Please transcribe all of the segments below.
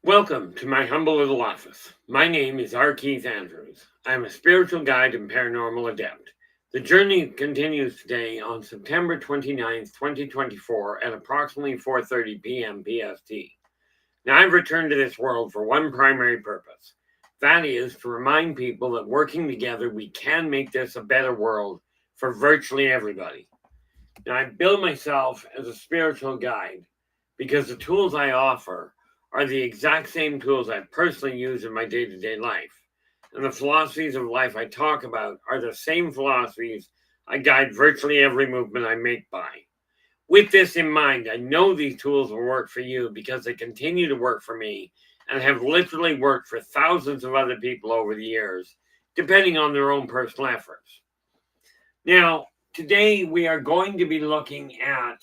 Welcome to my humble little office. My name is R. Keith Andrews. I am a spiritual guide and paranormal adept. The journey continues today on September 29th, 2024 at approximately 4:30 p.m. PST. Now, I've returned to this world for one primary purpose. That is to remind people that working together, we can make this a better world for virtually everybody. Now, I bill myself as a spiritual guide because the tools I offer are the exact same tools I personally use in my day-to-day life. And the philosophies of life I talk about are the same philosophies I guide virtually every movement I make by. With this in mind, I know these tools will work for you because they continue to work for me and have literally worked for thousands of other people over the years, depending on their own personal efforts. Now, today we are going to be looking at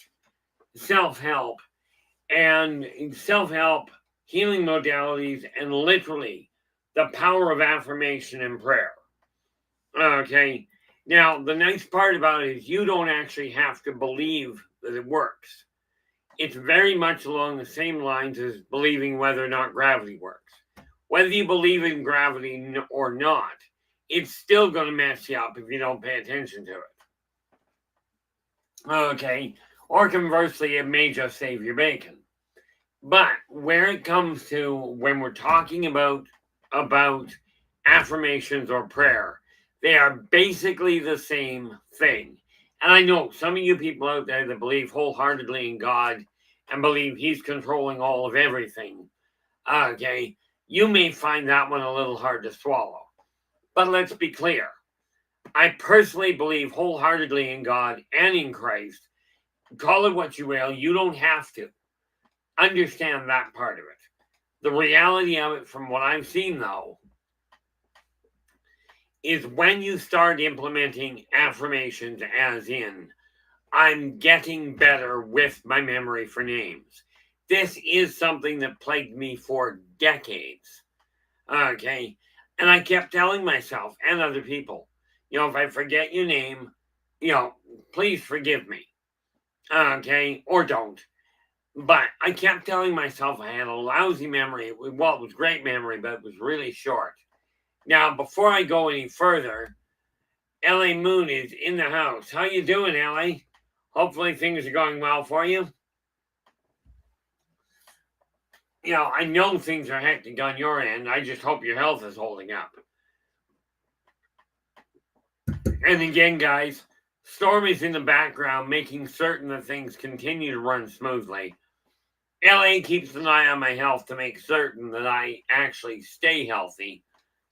self-help and self-help, healing modalities, and literally the power of affirmation and prayer. Okay. Now, the nice part about it is you don't actually have to believe that it works. It's very much along the same lines as believing whether or not gravity works. Whether you believe in gravity or not, it's still going to mess you up if you don't pay attention to it. Okay. Or conversely, it may just save your bacon. But where it comes to when we're talking about affirmations or prayer, they are basically the same thing. And I know some of you people out there that believe wholeheartedly in God and believe He's controlling all of everything. Okay, you may find that one a little hard to swallow. But let's be clear. I personally believe wholeheartedly in God and in Christ. Call it what you will. You don't have to. Understand that part of it. The reality of it, from what I've seen, though, is when you start implementing affirmations, as in, I'm getting better with my memory for names. This is something that plagued me for decades. Okay. And I kept telling myself and other people, if I forget your name, please forgive me. Okay. Or don't. But I kept telling myself I had a lousy memory. It was great memory, but it was really short. Now, before I go any further, L.A. Moon is in the house. How you doing, L.A.? Hopefully things are going well for you. I know things are hectic on your end. I just hope your health is holding up. And again, guys, Storm is in the background, making certain that things continue to run smoothly. LA keeps an eye on my health to make certain that I actually stay healthy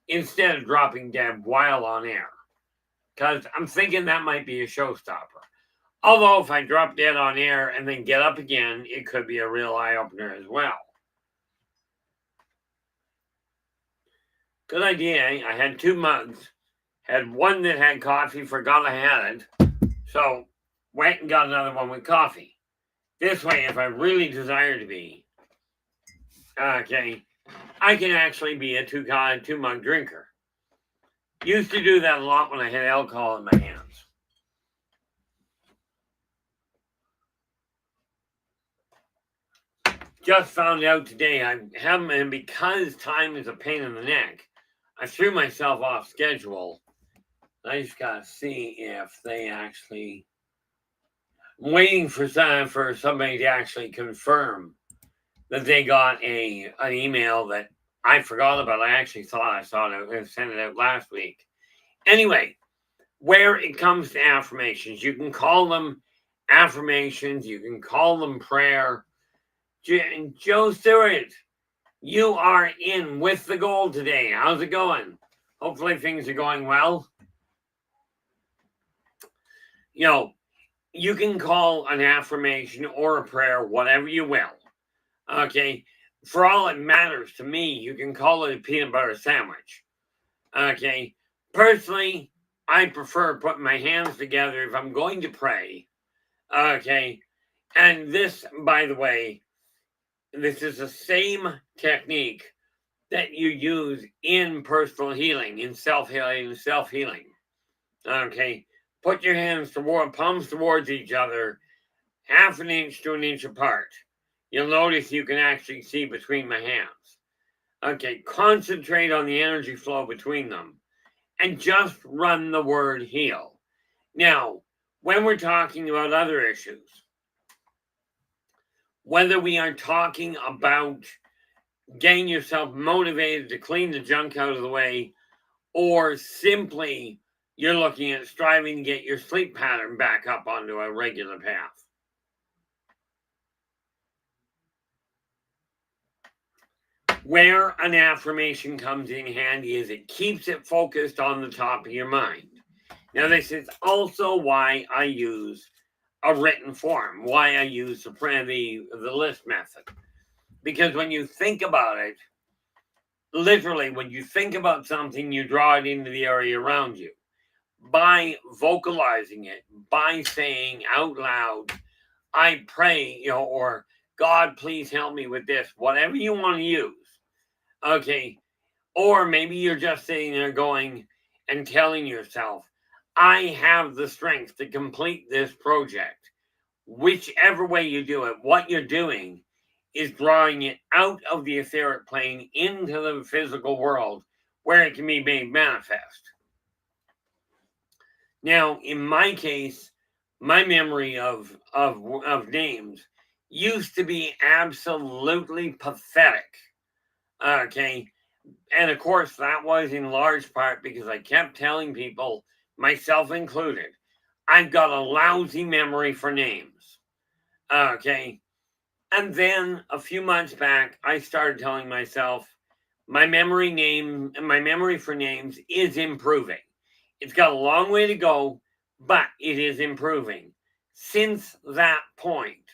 instead of dropping dead while on air. Because I'm thinking that might be a showstopper. Although if I drop dead on air and then get up again, it could be a real eye-opener as well. Good idea, eh? I had 2 mugs. Had one that had coffee, forgot I had it. So went and got another one with coffee. This way, if I really desire to be, okay, I can actually be a 2-mug drinker. Used to do that a lot when I had alcohol in my hands. Just found out today I haven't, and because time is a pain in the neck, I threw myself off schedule. I just gotta see if they actually. I'm waiting for somebody to actually confirm that they got an email that I forgot about. I actually thought I saw it and sent it out last week. Anyway, where it comes to affirmations, you can call them affirmations, you can call them prayer. Joe Stewart, you are in with the gold today. How's it going? Hopefully things are going well. You can call an affirmation or a prayer whatever you will. Okay. For all it matters to me, you can call it a peanut butter sandwich. Okay. Personally, I prefer putting my hands together if I'm going to pray. Okay. And this, by the way, this is the same technique that you use in personal healing, in self-healing. Okay. Put your hands palms towards each other, 1/2 inch to 1 inch apart. You'll notice you can actually see between my hands. Okay, concentrate on the energy flow between them and just run the word heal. Now, when we're talking about other issues, whether we are talking about getting yourself motivated to clean the junk out of the way, or simply you're looking at striving to get your sleep pattern back up onto a regular path. Where an affirmation comes in handy is it keeps it focused on the top of your mind. Now, this is also why I use a written form, why I use the list method. Because when you think about it, literally, when you think about something, you draw it into the area around you. By vocalizing it, by saying out loud, I pray, or God, please help me with this, whatever you want to use. Okay. Or maybe you're just sitting there going and telling yourself, I have the strength to complete this project. Whichever way you do it, what you're doing is drawing it out of the etheric plane into the physical world where it can be made manifest. Now, in my case, my memory of names used to be absolutely pathetic. Okay. And of course, that was in large part because I kept telling people, myself included, I've got a lousy memory for names. Okay. And then a few months back, I started telling myself, my memory for names is improving. It's got a long way to go, but it is improving. Since that point,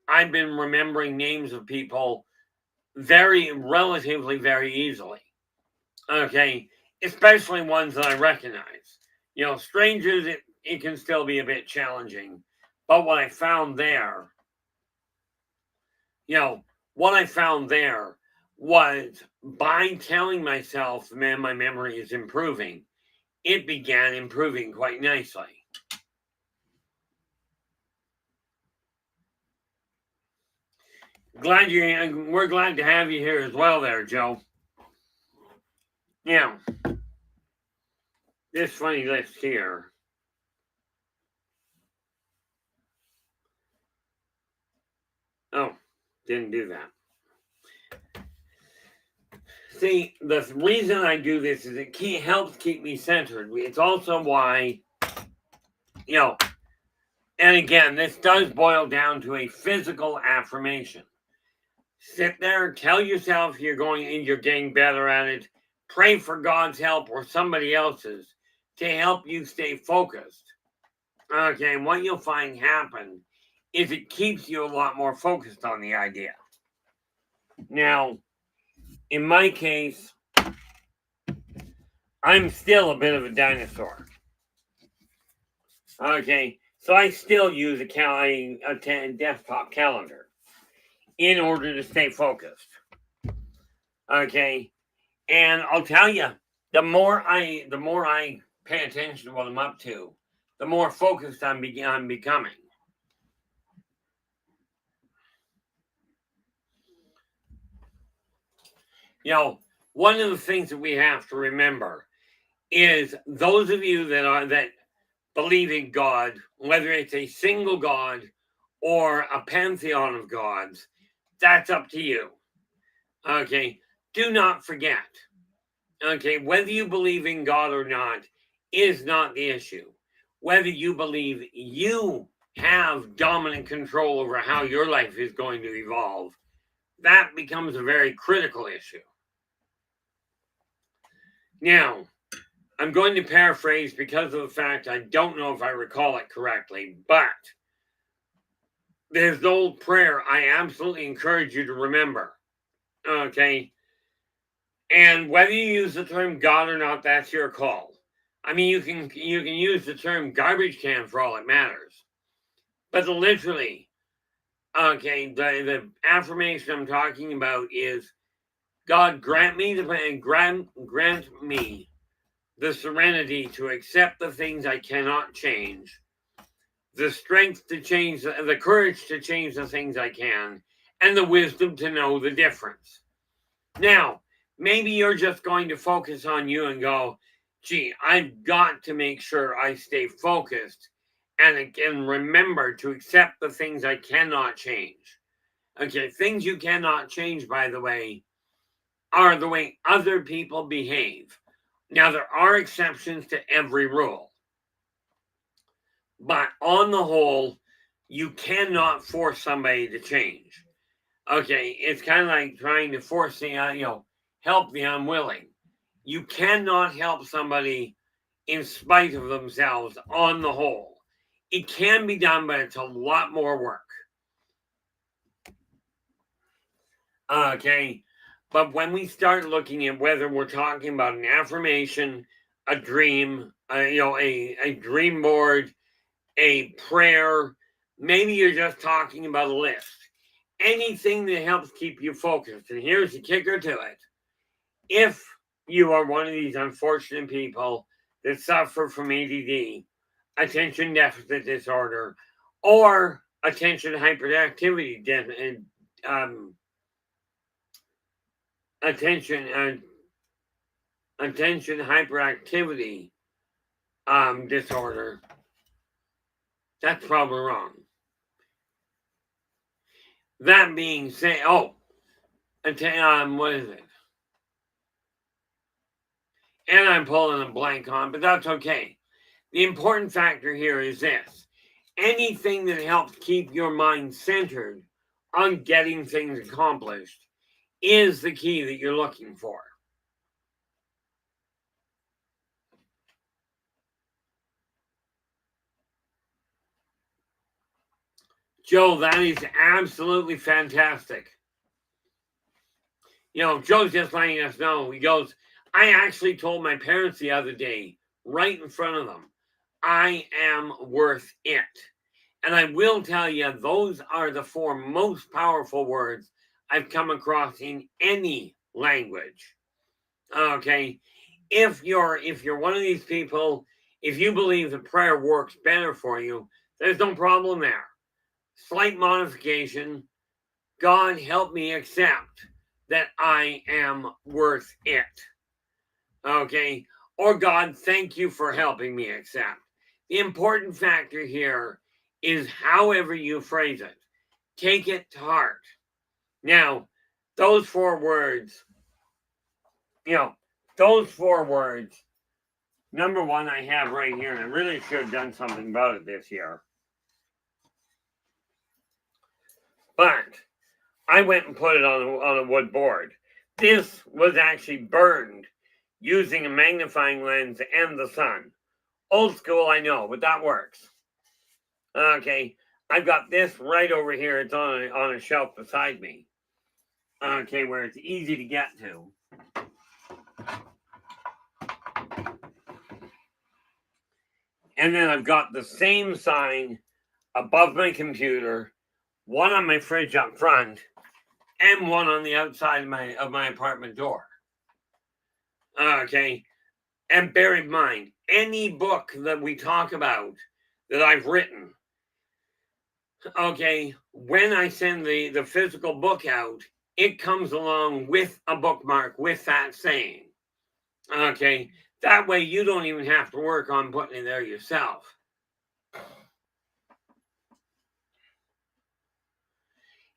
I've been remembering names of people relatively very easily. Okay, especially ones that I recognize. Strangers, it can still be a bit challenging. But what I found there was by telling myself, man, my memory is improving, it began improving quite nicely. We're glad to have you here as well there, Joe. Now, this funny list here. Oh, didn't do that. See, the reason I do this is it helps keep me centered. It's also why, and again, this does boil down to a physical affirmation. Sit there, tell yourself you're getting better at it. Pray for God's help or somebody else's to help you stay focused. Okay, and what you'll find happen is it keeps you a lot more focused on the idea. Now, in my case, I'm still a bit of a dinosaur. Okay, so I still use a desktop calendar in order to stay focused. Okay, and I'll tell you, the more I pay attention to what I'm up to, the more focused I'm becoming. One of the things that we have to remember is those of you that believe in God, whether it's a single God or a pantheon of gods, that's up to you. Okay, do not forget. Okay, whether you believe in God or not is not the issue. Whether you believe you have dominant control over how your life is going to evolve, that becomes a very critical issue. Now, I'm going to paraphrase because of the fact I don't know if I recall it correctly, but there's the old prayer I absolutely encourage you to remember. Okay? And whether you use the term God or not, that's your call. I mean, you can use the term garbage can for all it matters. But literally, okay, the affirmation I'm talking about is, God, grant me the serenity to accept the things I cannot change, the strength to change, the courage to change the things I can, and the wisdom to know the difference. Now, Maybe you're just going to focus on you and go, gee, I've got to make sure I stay focused and again remember to accept the things I cannot change. Okay, things you cannot change, by the way, are the way other people behave. Now, there are exceptions to every rule, but on the whole, you cannot force somebody to change. Okay, it's kind of like trying to force the, help the unwilling. You cannot help somebody in spite of themselves on the whole. It can be done, but it's a lot more work. Okay, but when we start looking at whether we're talking about an affirmation, a dream, a dream board, a prayer, maybe you're just talking about a list. Anything that helps keep you focused. And here's the kicker to it. If you are one of these unfortunate people that suffer from ADD, attention deficit disorder, or attention hyperactivity, attention hyperactivity disorder, that's probably wrong. That being said, what is it? And I'm pulling a blank on, but that's okay. The important factor here is this. Anything that helps keep your mind centered on getting things accomplished is the key that you're looking for. Joe, that is absolutely fantastic. Joe's just letting us know. He goes, I actually told my parents the other day, right in front of them, I am worth it. And I will tell you, those are the 4 most powerful words I've come across in any language. Okay. If you're one of these people, if you believe the prayer works better for you, there's no problem there. Slight modification. God, help me accept that I am worth it. Okay. Or God, thank you for helping me accept. The important factor here is however you phrase it. Take it to heart. Now, those 4 words, number one I have right here, and I really should have done something about it this year. But I went and put it on a wood board. This was actually burned using a magnifying lens and the sun. Old school, I know, but that works. Okay, I've got this right over here. It's on a shelf beside me. Okay, where it's easy to get to. And then I've got the same sign above my computer, one on my fridge up front, and one on the outside of my apartment door. Okay, and bear in mind, any book that we talk about that I've written, okay, when I send the physical book out, it comes along with a bookmark with that saying. Okay, that way you don't even have to work on putting it there yourself.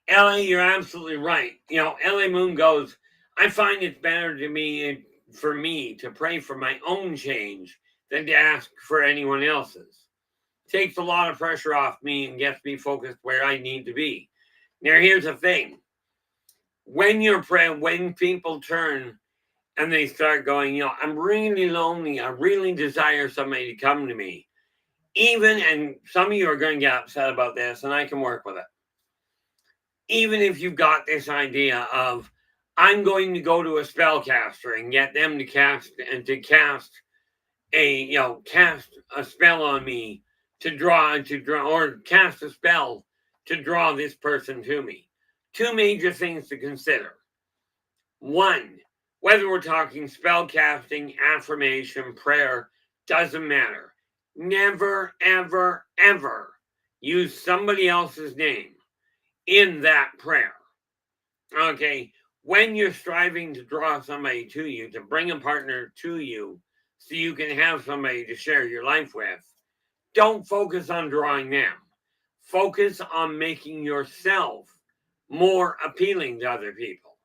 Ellie, you're absolutely right. LA Moon goes, I find it's better for me to pray for my own change than to ask for anyone else's. Takes a lot of pressure off me and gets me focused where I need to be. Now, here's the thing. When you're praying, when people turn and they start going, I'm really lonely. I really desire somebody to come to me. And some of you are going to get upset about this, and I can work with it. Even if you've got this idea of, I'm going to go to a spellcaster and get them to cast a spell on me to draw, or cast a spell to draw this person to me. 2 major things to consider. 1, whether we're talking spell casting, affirmation, prayer, doesn't matter. Never, ever, ever use somebody else's name in that prayer. Okay, when you're striving to draw somebody to you, to bring a partner to you, so you can have somebody to share your life with, don't focus on drawing them. Focus on making yourself more appealing to other people.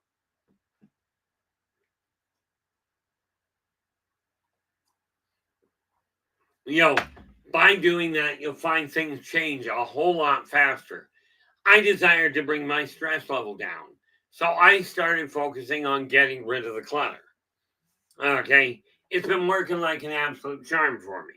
By doing that, you'll find things change a whole lot faster. I desired to bring my stress level down, so I started focusing on getting rid of the clutter. Okay, it's been working like an absolute charm for me.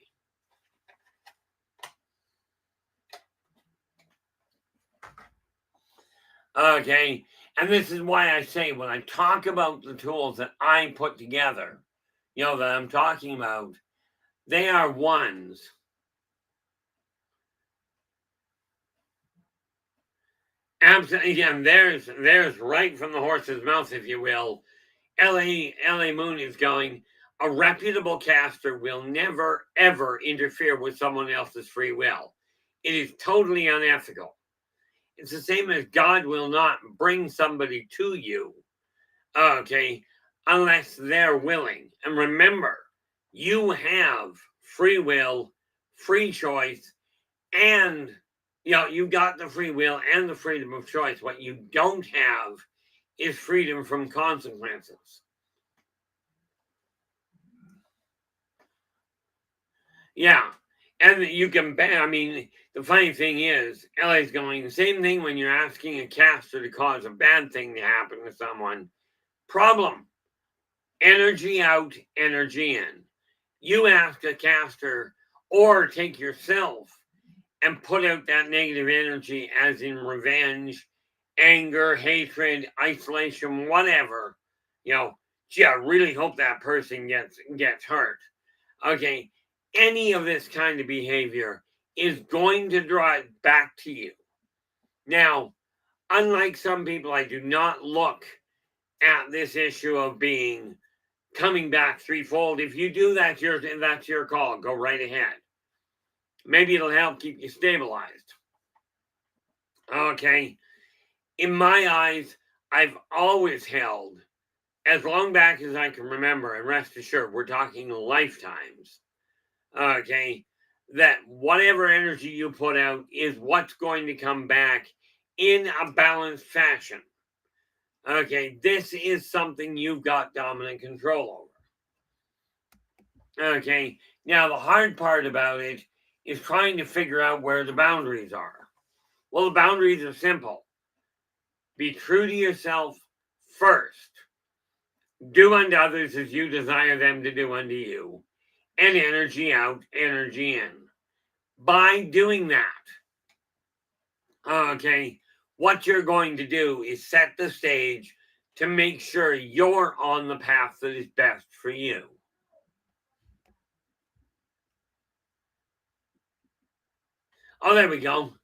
Okay, and this is why I say when I talk about the tools that I put together, that I'm talking about, they are ones. Absolutely, again, there's right from the horse's mouth, if you will. LA Moon is going, a reputable caster will never ever interfere with someone else's free will. It is totally unethical. It's the same as God will not bring somebody to you, okay, unless they're willing. And remember, you have free will, free choice, and you got the free will and the freedom of choice. What you don't have is freedom from consequences. Yeah. And you can bet, the funny thing is, LA's going, the same thing when you're asking a caster to cause a bad thing to happen to someone. Problem. Energy out, energy in. You ask a caster, or take yourself and put out that negative energy, as in revenge, anger, hatred, isolation, whatever. Gee, I really hope that person gets hurt. Okay, any of this kind of behavior is going to draw it back to you. Now, unlike some people, I do not look at this issue of being coming back threefold. If you do that, that's your call. Go right ahead. Maybe it'll help keep you stabilized. Okay. In my eyes, I've always held, as long back as I can remember, and rest assured, we're talking lifetimes, okay, that whatever energy you put out is what's going to come back in a balanced fashion. Okay, this is something you've got dominant control over. Okay, now the hard part about it is trying to figure out where the boundaries are. Well, the boundaries are simple. Be true to yourself first. Do unto others as you desire them to do unto you. And energy out, energy in. By doing that, okay, what you're going to do is set the stage to make sure you're on the path that is best for you. Oh, there we go.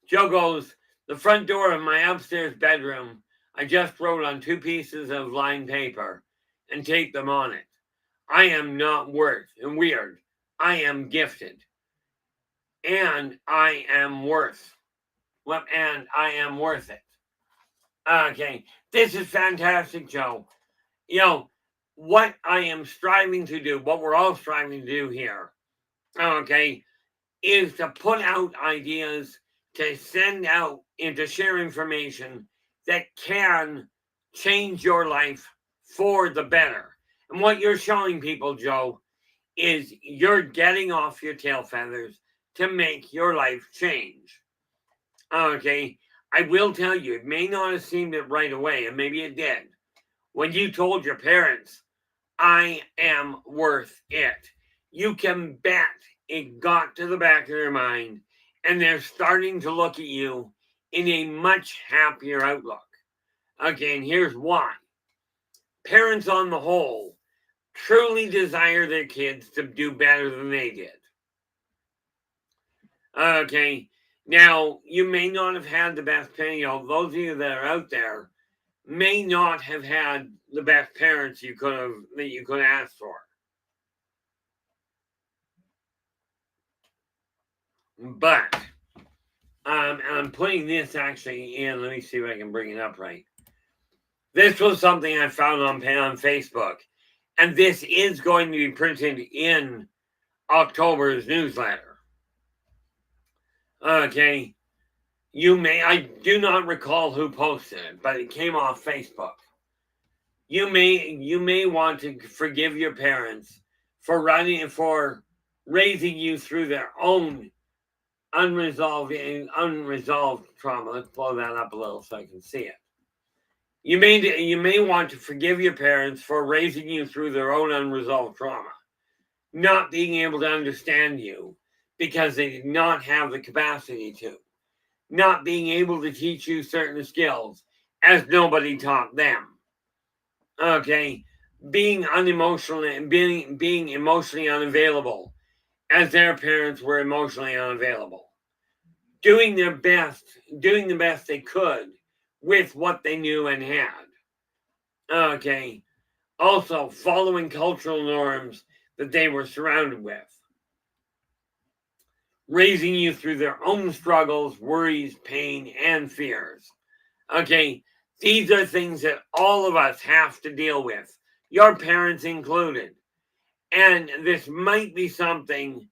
Joe goes, the front door of my upstairs bedroom, I just wrote on 2 pieces of lined paper and taped them on it. I am not worth, and weird, I am gifted. And I am worth. Well, and I am worth it. Okay, this is fantastic, Joe. What I am striving to do, what we're all striving to do here, okay, is to put out ideas, to send out and to share information that can change your life for the better. And what you're showing people, Joe, is you're getting off your tail feathers to make your life change. Okay, I will tell you, it may not have seemed it right away, and maybe it did. When you told your parents, I am worth it, you can bet it got to the back of their mind, and they're starting to look at you in a much happier outlook. Okay, and here's why. Parents, on the whole, truly desire their kids to do better than they did. Okay, now you may not have had the best parents. Those of you that are out there may not have had the best parents you could ask for. But I'm putting this actually in. Let me see if I can bring it up right. This was something I found on Facebook, and this is going to be printed in October's newsletter. Okay, I do not recall who posted it, but it came off Facebook. You may want to forgive your parents for raising you through their own unresolved trauma. Let's blow that up a little so I can see it. You may want to forgive your parents for raising you through their own unresolved trauma, not being able to understand you because they did not have the capacity to, not being able to teach you certain skills as nobody taught them. Okay, being emotionally unavailable as their parents were emotionally unavailable, doing the best they could with what they knew and had. Okay, also following cultural norms that they were surrounded with, raising you through their own struggles, worries, pain, and fears. Okay, these are things that all of us have to deal with, your parents included. And this might be something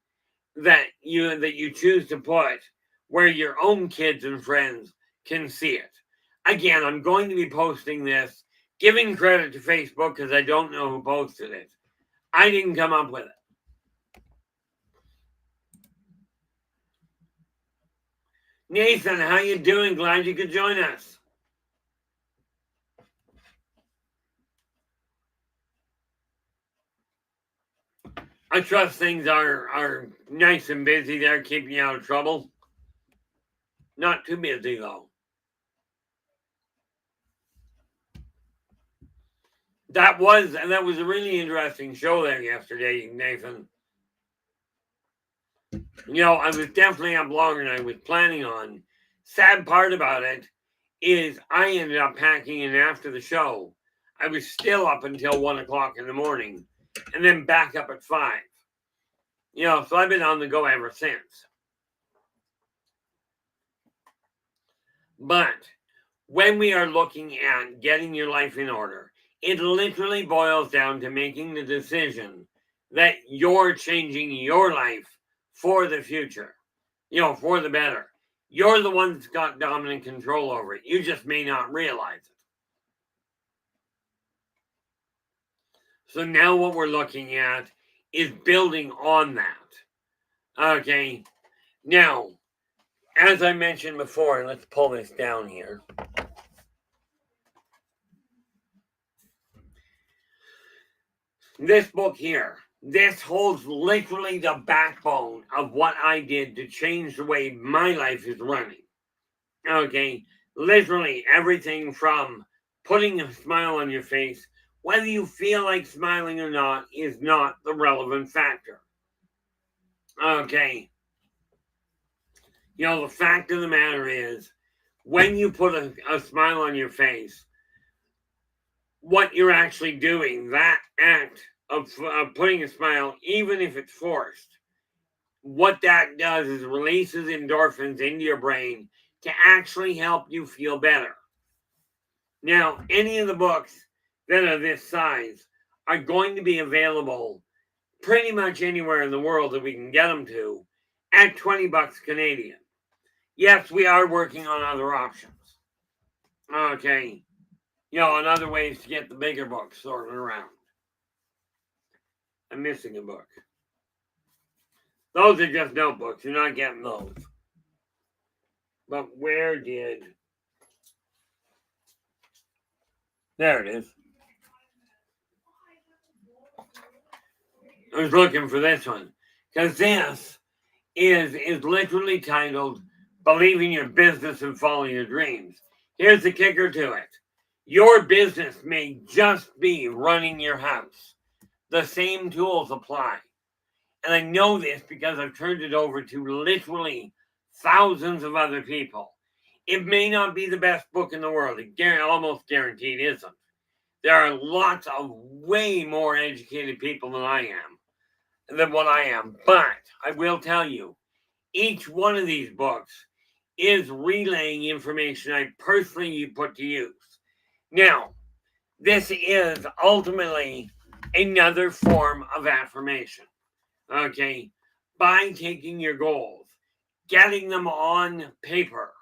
that you choose to put where your own kids and friends can see it. Again, I'm going to be posting this, giving credit to Facebook because I don't know who posted it. I didn't come up with it. Nathan, how you doing? Glad you could join us. I trust things are nice and busy there, keeping you out of trouble. Not too busy, though. That was a really interesting show there yesterday, Nathan. I was definitely up longer than I was planning on. Sad part about it is I ended up packing in after the show. I was still up until 1 o'clock in the morning and then back up at 5. So I've been on the go ever since. But when we are looking at getting your life in order, it literally boils down to making the decision that you're changing your life for the future, for the better. You're the one that's got dominant control over it. You just may not realize it. So now what we're looking at is building on that. Okay. Now, as I mentioned before, let's pull this down here. This book here, this holds literally the backbone of what I did to change the way my life is running. Okay, literally everything from putting a smile on your face, whether you feel like smiling or not, is not the relevant factor. Okay, the fact of the matter is, when you put a smile on your face, what you're actually doing, that act of putting a smile, even if it's forced, what that does is releases endorphins into your brain to actually help you feel better. Now, any of the books that are this size are going to be available pretty much anywhere in the world that we can get them to at $20 Canadian. Yes, we are working on other options. Okay. And other ways to get the bigger books sorted around. I'm missing a book. Those are just notebooks. You're not getting those. But where did... There it is. I was looking for this one. Because this is literally titled Believe in Your Business and Follow Your Dreams. Here's the kicker to it. Your business may just be running your house. The same tools apply. And I know this because I've turned it over to literally thousands of other people. It may not be the best book in the world. It almost guaranteed isn't. There are lots of way more educated people than what I am. But I will tell you, each one of these books is relaying information I personally put to use. Now, This is ultimately another form of affirmation. Okay, by taking your goals, getting them on paper,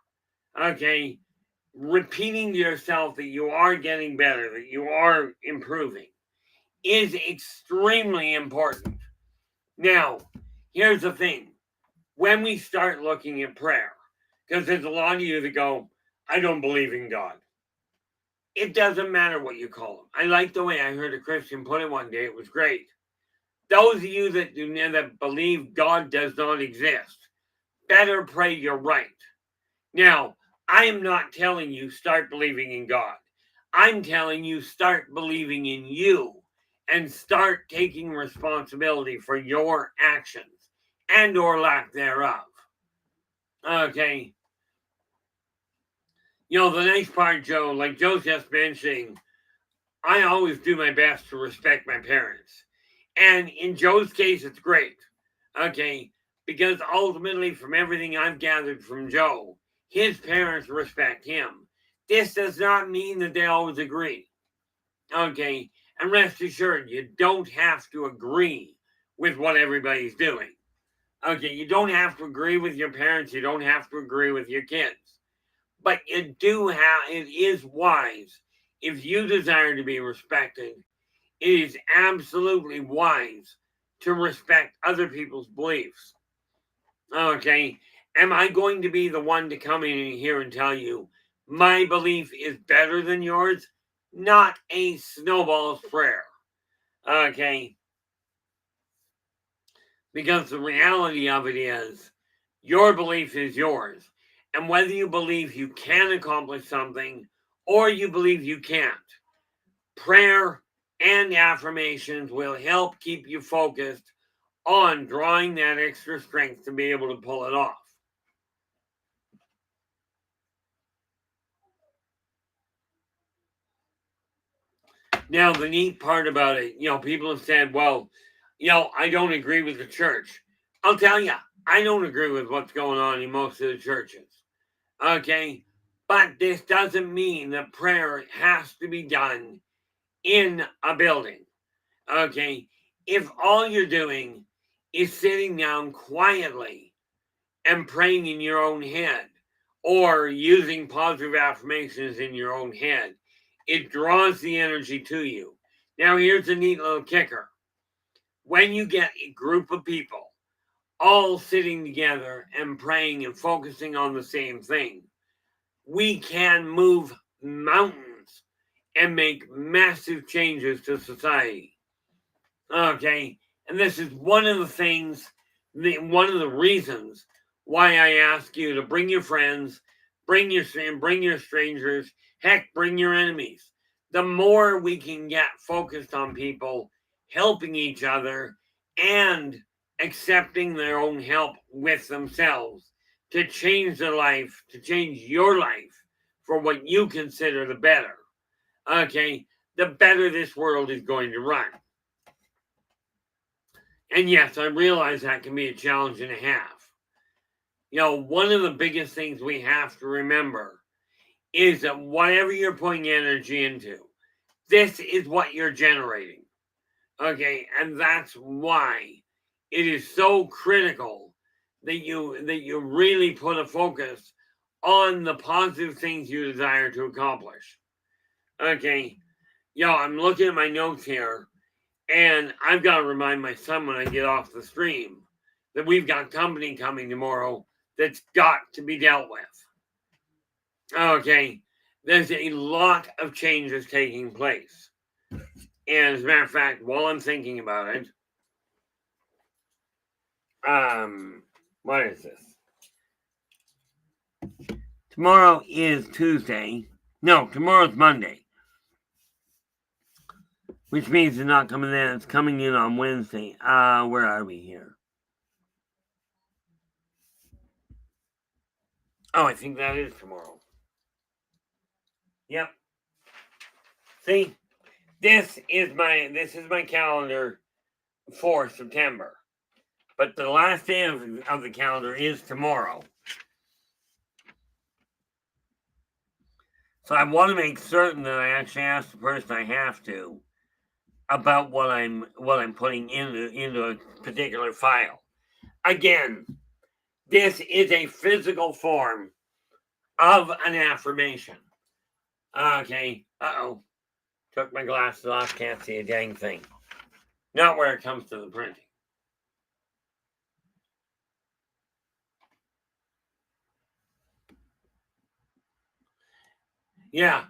okay, repeating to yourself that you are getting better, that you are improving, is extremely important. Now, here's the thing. When we start looking at prayer, because there's a lot of you that go, I don't believe in God. It doesn't matter what you call him. I like the way I heard a Christian put it one day. It was great. Those of you that believe God does not exist, better pray you're right. Now, I am not telling you start believing in God. I'm telling you start believing in you and start taking responsibility for your actions and or lack thereof. Okay. The nice part, Joe, like Joe's just mentioning, I always do my best to respect my parents. And in Joe's case, it's great. Okay. Because ultimately, from everything I've gathered from Joe, his parents respect him. This does not mean that they always agree. Okay. And rest assured, you don't have to agree with what everybody's doing. Okay. You don't have to agree with your parents. You don't have to agree with your kids. But it is wise. If you desire to be respected, it is absolutely wise to respect other people's beliefs. Okay. Am I going to be the one to come in here and tell you my belief is better than yours? Not a snowball's prayer. Okay. Because the reality of it is your belief is yours. And whether you believe you can accomplish something or you believe you can't, prayer and affirmations will help keep you focused on drawing that extra strength to be able to pull it off. Now, the neat part about it, people have said, well, I don't agree with the church. I'll tell you, I don't agree with what's going on in most of the churches. Okay? But this doesn't mean that prayer has to be done in a building. Okay? If all you're doing is sitting down quietly and praying in your own head or using positive affirmations in your own head, it draws the energy to you. Now, here's a neat little kicker. When you get a group of people all sitting together and praying and focusing on the same thing, we can move mountains and make massive changes to society. Okay, and this is one of the things, one of the reasons why I ask you to bring your friends, bring your strangers, heck, bring your enemies. The more we can get focused on people helping each other and accepting their own help with themselves to change their life, to change your life for what you consider the better. Okay, the better this world is going to run. And yes, I realize that can be a challenge and a half. One of the biggest things we have to remember is that whatever you're putting energy into, this is what you're generating. Okay, and that's why it is so critical that you really put a focus on the positive things you desire to accomplish. Okay, I'm looking at my notes here. And I've got to remind my son when I get off the stream that we've got company coming tomorrow that's got to be dealt with. Okay, there's a lot of changes taking place. And as a matter of fact, while I'm thinking about it, what is this? Tomorrow is Tuesday. No, tomorrow's Monday. Which means it's not coming in. It's coming in on Wednesday. Where are we here? Oh, I think that is tomorrow. Yep. See, this is my calendar for September. But the last day of the calendar is tomorrow. So I want to make certain that I actually ask the person I have to about what I'm putting into a particular file. Again, this is a physical form of an affirmation. Okay. Uh-oh. Took my glasses off. Can't see a dang thing. Not where it comes to the printing. Yeah.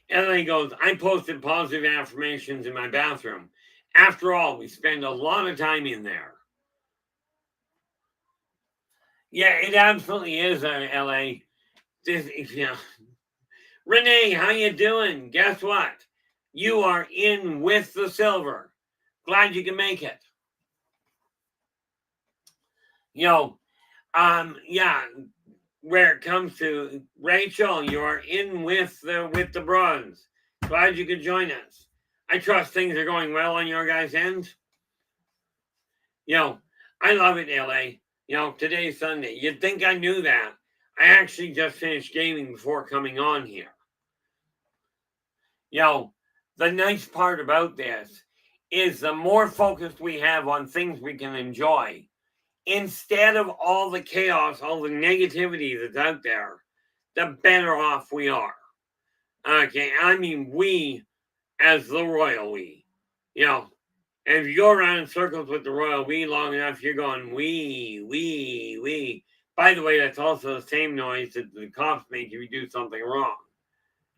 And then he goes, I posted positive affirmations in my bathroom. After all, we spend a lot of time in there. Yeah, it absolutely is, LA. This, yeah. Renee, how you doing? Guess what? You are in with the silver. Glad you can make it. Yeah, where it comes to Rachel, you are in with the bronze. Glad you could join us. I trust things are going well on your guys' end. I love it, LA. Today's Sunday. You'd think I knew that. I actually just finished gaming before coming on here. The nice part about this is the more focused we have on things we can enjoy, instead of all the chaos, all the negativity that's out there, the better off we are. Okay, I mean we as the royal we. And if you go around in circles with the royal we long enough, you're going we. By the way, that's also the same noise that the cops make if you do something wrong.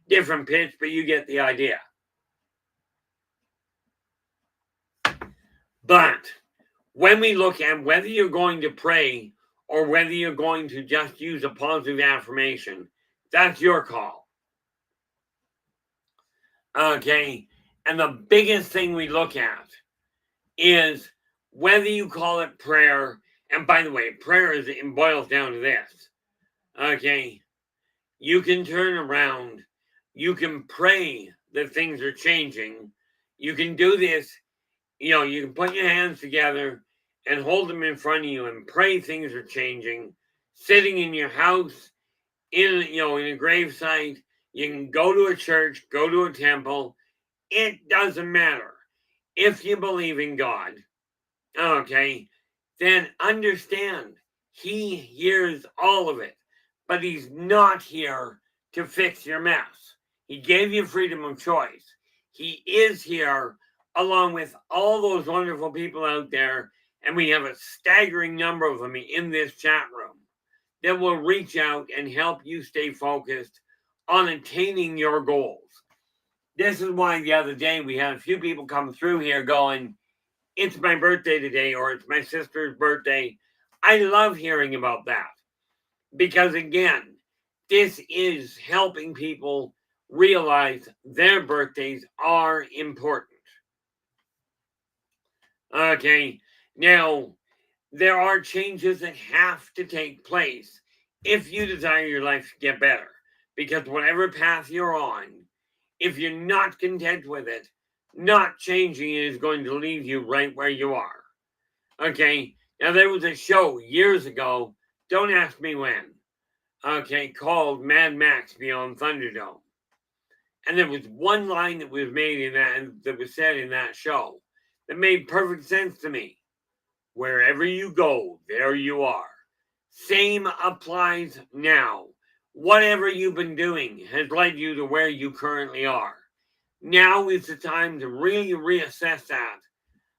Different pitch, but you get the idea. But when we look at whether you're going to pray or whether you're going to just use a positive affirmation, that's your call. Okay, and the biggest thing we look at is whether you call it prayer. And by the way, prayer it boils down to this. Okay, you can turn around, you can pray that things are changing. You can do this, you can put your hands together and hold them in front of you and pray things are changing. Sitting in your house, in a gravesite, you can go to a church, go to a temple. It doesn't matter. If you believe in God, okay, then understand he hears all of it, but he's not here to fix your mess. He gave you freedom of choice. He is here along with all those wonderful people out there, and we have a staggering number of them in this chat room that will reach out and help you stay focused on attaining your goals. This is why the other day we had a few people come through here going, it's my birthday today, or it's my sister's birthday. I love hearing about that because, again, this is helping people realize their birthdays are important. Okay, now there are changes that have to take place if you desire your life to get better, because whatever path you're on, if you're not content with it, not changing it is going to leave you right where you are. Okay, now there was a show years ago, don't ask me when, okay, called Mad Max Beyond Thunderdome. And there was one line that was made in that was said in that show that made perfect sense to me. Wherever you go, there you are. Same applies now. Whatever you've been doing has led you to where you currently are. Now is the time to really reassess that,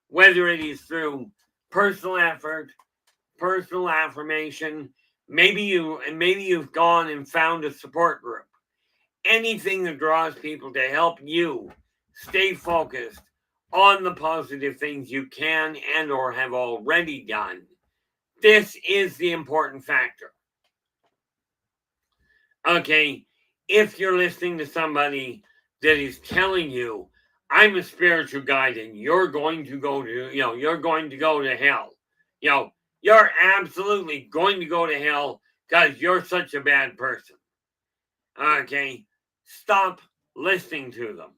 whether it is through personal effort, personal affirmation, maybe you've gone and found a support group. Anything that draws people to help you stay focused on the positive things you can and or have already done. This is the important factor. Okay, if you're listening to somebody that is telling you, I'm a spiritual guide and you're going to go to hell. You're absolutely going to go to hell because you're such a bad person. Okay, stop listening to them.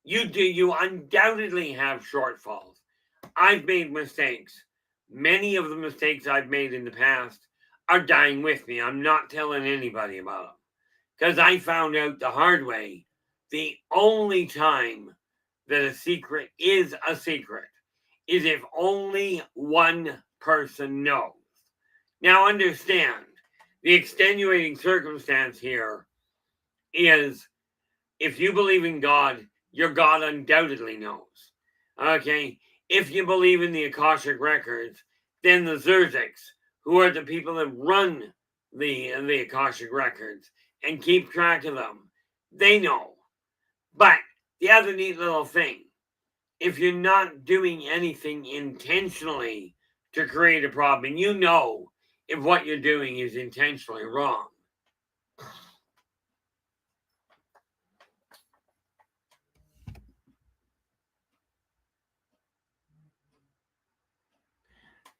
You undoubtedly have shortfalls. I've made mistakes. Many of the mistakes I've made in the past are dying with me. I'm not telling anybody about them. Because I found out the hard way, the only time that a secret is a secret is if only one person knows. Now understand, the extenuating circumstance here is if you believe in God, your God undoubtedly knows. Okay? If you believe in the Akashic records, then the Zerziks, who are the people that run the Akashic records and keep track of them, they know. But the other neat little thing, if you're not doing anything intentionally to create a problem, and you know if what you're doing is intentionally wrong.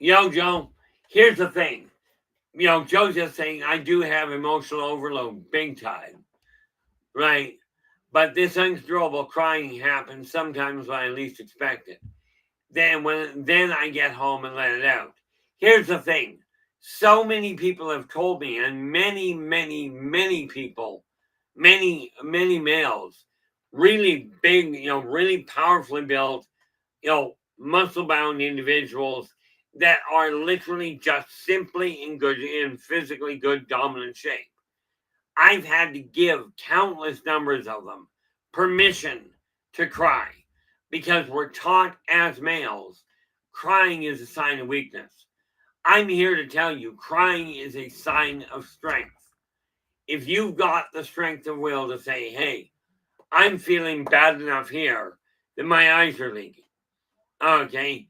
Joe, here's the thing. Joe's just saying, I do have emotional overload big time, right? But this uncontrollable crying happens sometimes when I least expect it. Then I get home and let it out. Here's the thing. So many people have told me, and many people, many males, really big, really powerfully built, muscle-bound individuals that are literally just simply in physically good dominant shape. I've had to give countless numbers of them permission to cry because we're taught as males crying is a sign of weakness. I'm here to tell you crying is a sign of strength. If you've got the strength of will to say, hey, I'm feeling bad enough here that my eyes are leaking, okay,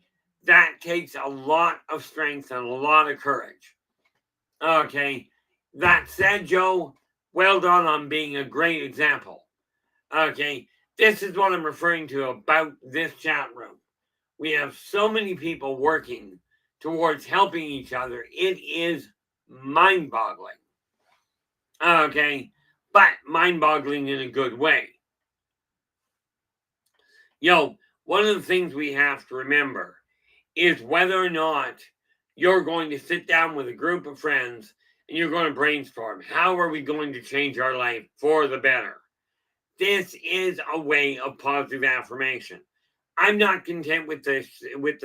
that takes a lot of strength and a lot of courage. Okay, that said, Joe, well done on being a great example. Okay, this is what I'm referring to about this chat room. We have so many people working towards helping each other. It is mind-boggling. Okay, but mind-boggling in a good way. One of the things we have to remember is whether or not you're going to sit down with a group of friends and you're going to brainstorm. How are we going to change our life for the better? This is a way of positive affirmation. I'm not content with the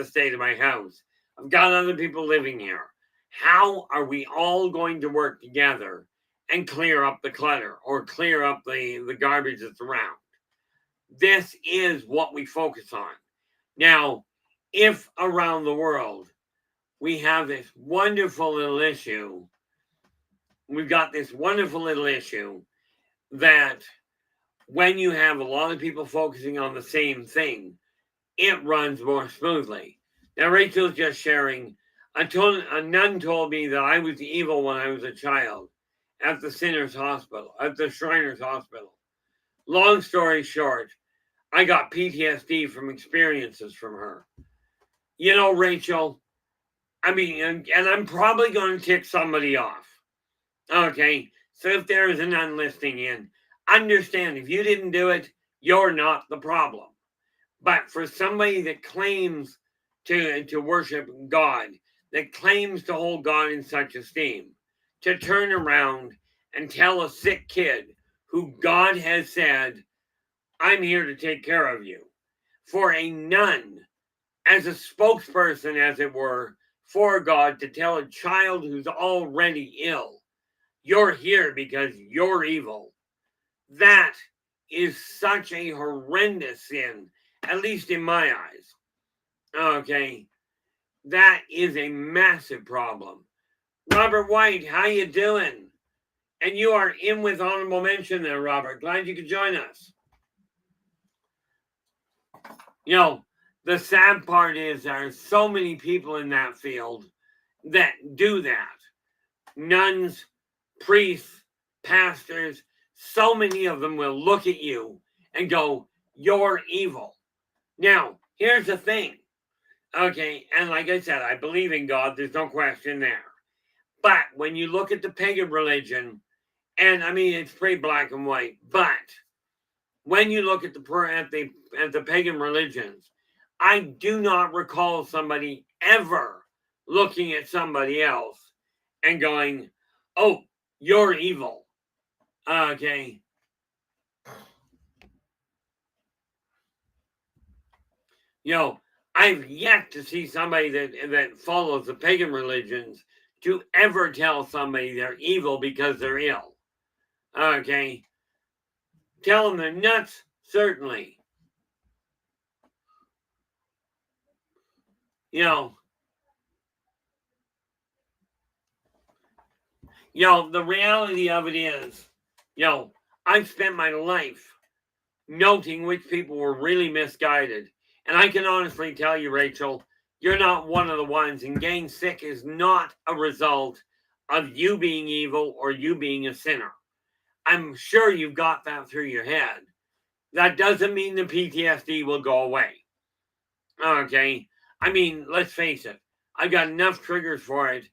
state of my house. I've got other people living here. How are we all going to work together and clear up the clutter or clear up the garbage that's around? This is what we focus on. Now, if around the world we have this wonderful little issue, that when you have a lot of people focusing on the same thing, it runs more smoothly. Now, Rachel's just sharing, a nun told me that I was evil when I was a child at the Shriners Hospital. Long story short, I got PTSD from experiences from her. Rachel, and I'm probably going to tick somebody off. Okay, so if there is a nun listening in, understand if you didn't do it, you're not the problem. But for somebody that claims to worship God, that claims to hold God in such esteem, to turn around and tell a sick kid who God has said, I'm here to take care of you, for a nun, as a spokesperson, as it were, for God, to tell a child who's already ill, you're here because you're evil. That is such a horrendous sin, at least in my eyes. Okay, that is a massive problem. Robert White, how you doing? And you are in with honorable mention there, Robert. Glad you could join us. The sad part is there are so many people in that field that do that. Nuns, priests, pastors, so many of them will look at you and go, you're evil. Now, here's the thing. Okay, and like I said, I believe in God. There's no question there. But when you look at the pagan religion, and I mean, it's pretty black and white, but when you look at the pagan religions, I do not recall somebody ever looking at somebody else and going, oh, you're evil. Okay. I've yet to see somebody that follows the pagan religions to ever tell somebody they're evil because they're ill. Okay. Tell them they're nuts, certainly. You know, the reality of it is, I've spent my life noting which people were really misguided. And I can honestly tell you, Rachel, you're not one of the ones. And getting sick is not a result of you being evil or you being a sinner. I'm sure you've got that through your head. That doesn't mean the PTSD will go away. Okay. I mean, let's face it, I've got enough triggers for it.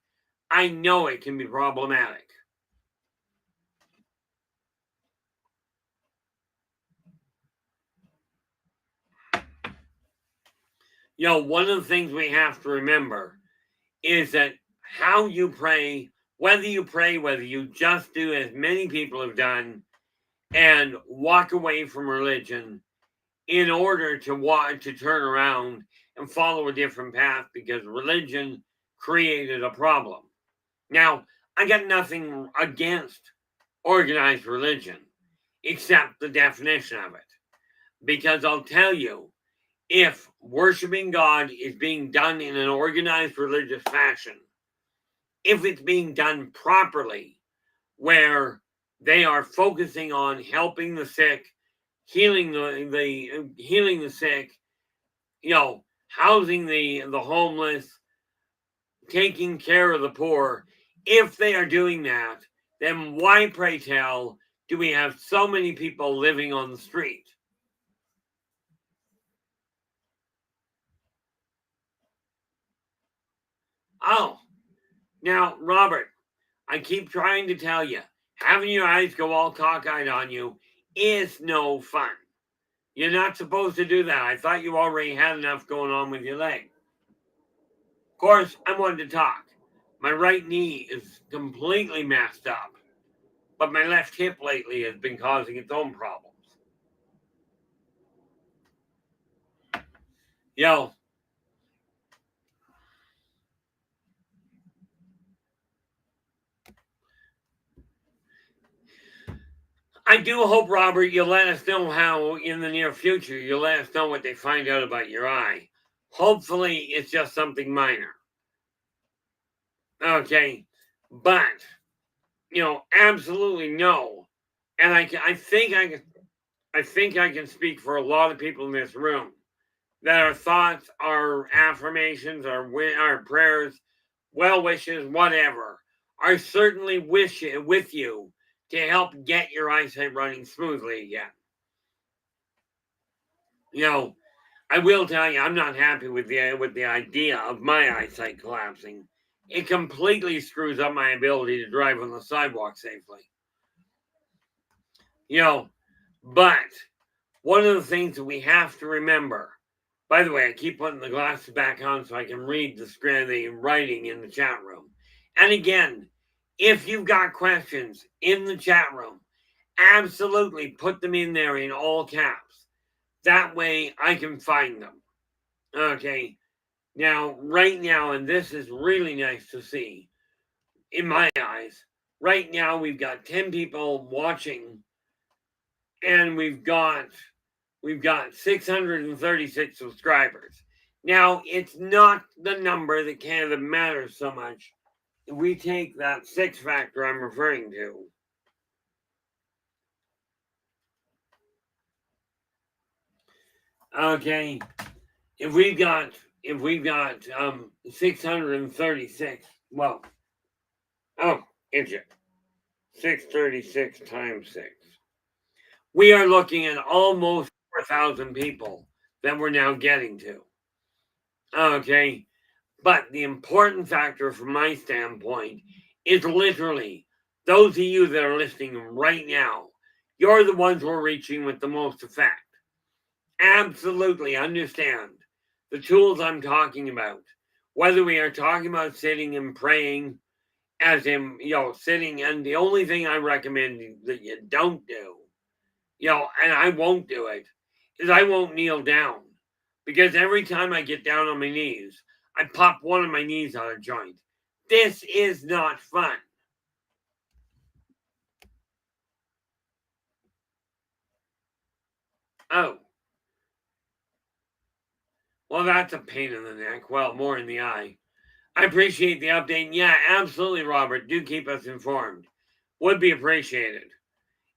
I know it can be problematic. One of the things we have to remember is that how you pray, whether you just do as many people have done and walk away from religion in order to turn around and follow a different path because religion created a problem. Now, I got nothing against organized religion except the definition of it. Because I'll tell you, if worshiping God is being done in an organized religious fashion, if it's being done properly, where they are focusing on helping the sick, healing the sick, housing the homeless, taking care of the poor. If they are doing that, then why, pray tell, do we have so many people living on the street? Oh, now, Robert, I keep trying to tell you, having your eyes go all cockeyed on you is no fun. You're not supposed to do that. I thought you already had enough going on with your leg. Of course, I wanted to talk. My right knee is completely messed up, but my left hip lately has been causing its own problems. Yo, I do hope, Robert, you'll let us know how in the near future you'll let us know what they find out about your eye. Hopefully, it's just something minor. Okay, but absolutely no. And I think I can speak for a lot of people in this room that our thoughts, our affirmations, our prayers, well wishes, whatever, are certainly with you to help get your eyesight running smoothly again. I will tell you, I'm not happy with the idea of my eyesight collapsing. It completely screws up my ability to drive on the sidewalk safely. But one of the things that we have to remember, by the way, I keep putting the glasses back on so I can read the writing in the chat room. And again, if you've got questions in the chat room, absolutely put them in there in all caps. That way I can find them. Okay. Now, right now, and this is really nice to see in my eyes, right now we've got 10 people watching and we've got 636 subscribers. Now, it's not the number that matters so much. If we take that 6 factor I'm referring to, okay, if we've got 636, well, oh, it's it. 636 times 6. We are looking at almost 4,000 people that we're now getting to. Okay. But the important factor from my standpoint is literally those of you that are listening right now, you're the ones we're reaching with the most effect. Absolutely understand the tools I'm talking about. Whether we are talking about sitting and praying as in, sitting. And the only thing I recommend that you don't do, and I won't do it, is I won't kneel down. Because every time I get down on my knees, I pop one of my knees out of joint. This is not fun. Oh. Well, that's a pain in the neck. Well, more in the eye. I appreciate the update. Yeah, absolutely, Robert. Do keep us informed. Would be appreciated.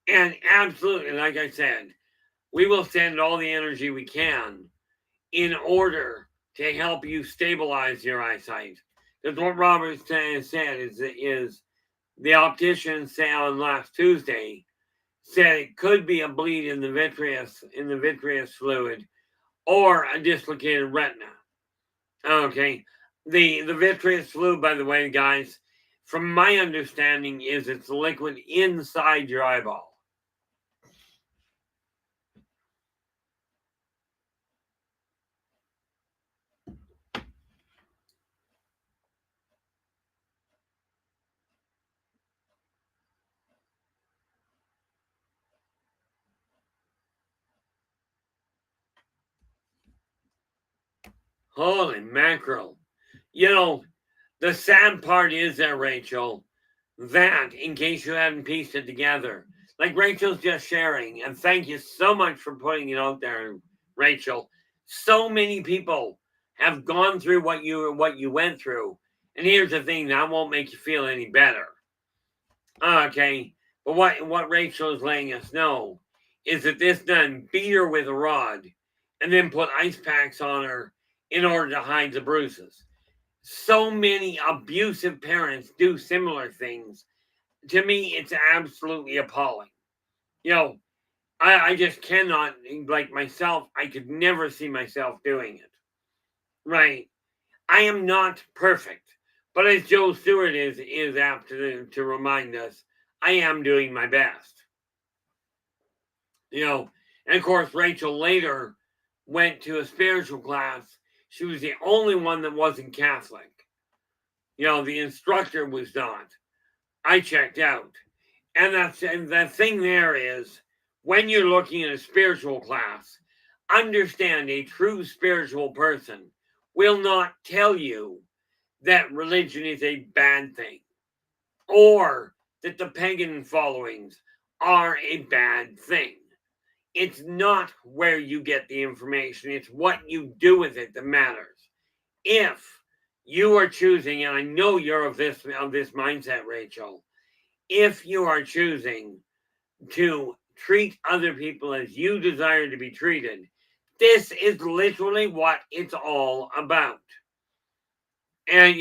And absolutely, like I said, we will send all the energy we can in order to help you stabilize your eyesight. Because what Robert said is the optician said on last Tuesday said it could be a bleed in the vitreous fluid or a dislocated retina. Okay. The vitreous fluid, by the way, guys, from my understanding, is it's liquid inside your eyeball. Holy mackerel. The sad part is there, Rachel, that in case you hadn't pieced it together, like Rachel's just sharing, and thank you so much for putting it out there, Rachel. So many people have gone through what you went through, and here's the thing: that won't make you feel any better. Okay, but what Rachel is letting us know is that this done beat her with a rod, and then put ice packs on her in order to hide the bruises. So many abusive parents do similar things. To me, it's absolutely appalling. You know, I just cannot, like myself, I could never see myself doing it. Right? I am not perfect, but as Joe Stewart is apt to remind us, I am doing my best. And of course, Rachel later went to a spiritual class. She was the only one that wasn't Catholic. The instructor was not. I checked out. And the thing there is, when you're looking at a spiritual class, understand a true spiritual person will not tell you that religion is a bad thing or that the pagan followings are a bad thing. It's not where you get the information, it's what you do with it that matters. If you are choosing, and I know you're of this mindset, Rachel, if you are choosing to treat other people as you desire to be treated, this is literally what it's all about. And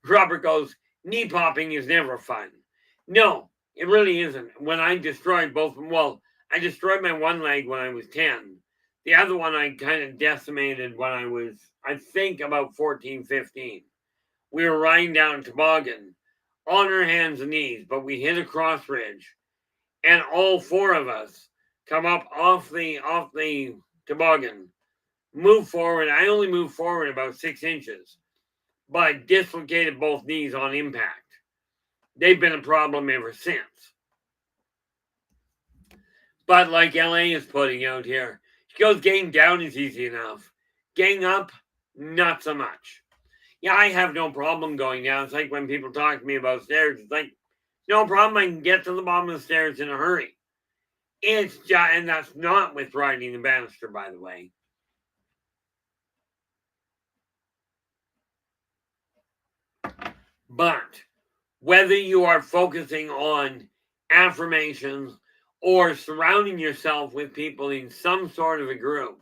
Robert goes, knee popping is never fun. No, it really isn't. When I destroyed both, well, I destroyed my one leg when I was 10. The other one I kind of decimated when I was, I think, about 14, 15. We were riding down a toboggan on our hands and knees, but we hit a cross ridge, and all four of us come up off the toboggan, move forward. I only moved forward about 6 inches, but I dislocated both knees on impact. They've been a problem ever since. But like LA is putting out here, she goes, getting down is easy enough. Getting up, not so much. Yeah, I have no problem going down. It's like when people talk to me about stairs, it's like, no problem, I can get to the bottom of the stairs in a hurry. It's just, and that's not with riding the banister, by the way. But whether you are focusing on affirmations or surrounding yourself with people in some sort of a group,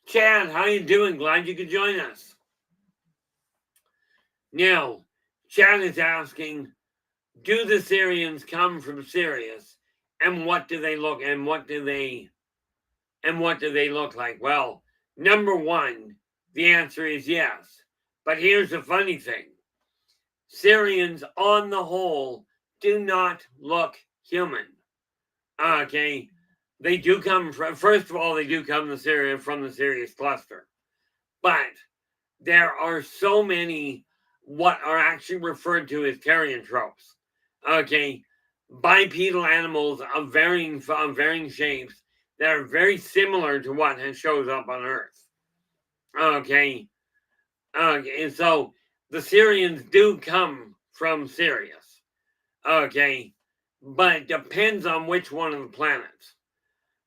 Chad, how you doing? Glad you could join us. Now, Chad is asking, do the Syrians come from Sirius? And what do they look like? Well, number one, the answer is yes. But here's the funny thing. Syrians on the whole do not look human. Okay. They do come from, first of all, they do come from the Sirius cluster. But there are so many what are actually referred to as therianthropes. Okay, bipedal animals of varying shapes that are very similar to what shows up on Earth. Okay, and so the Syrians do come from Sirius. Okay, but it depends on which one of the planets.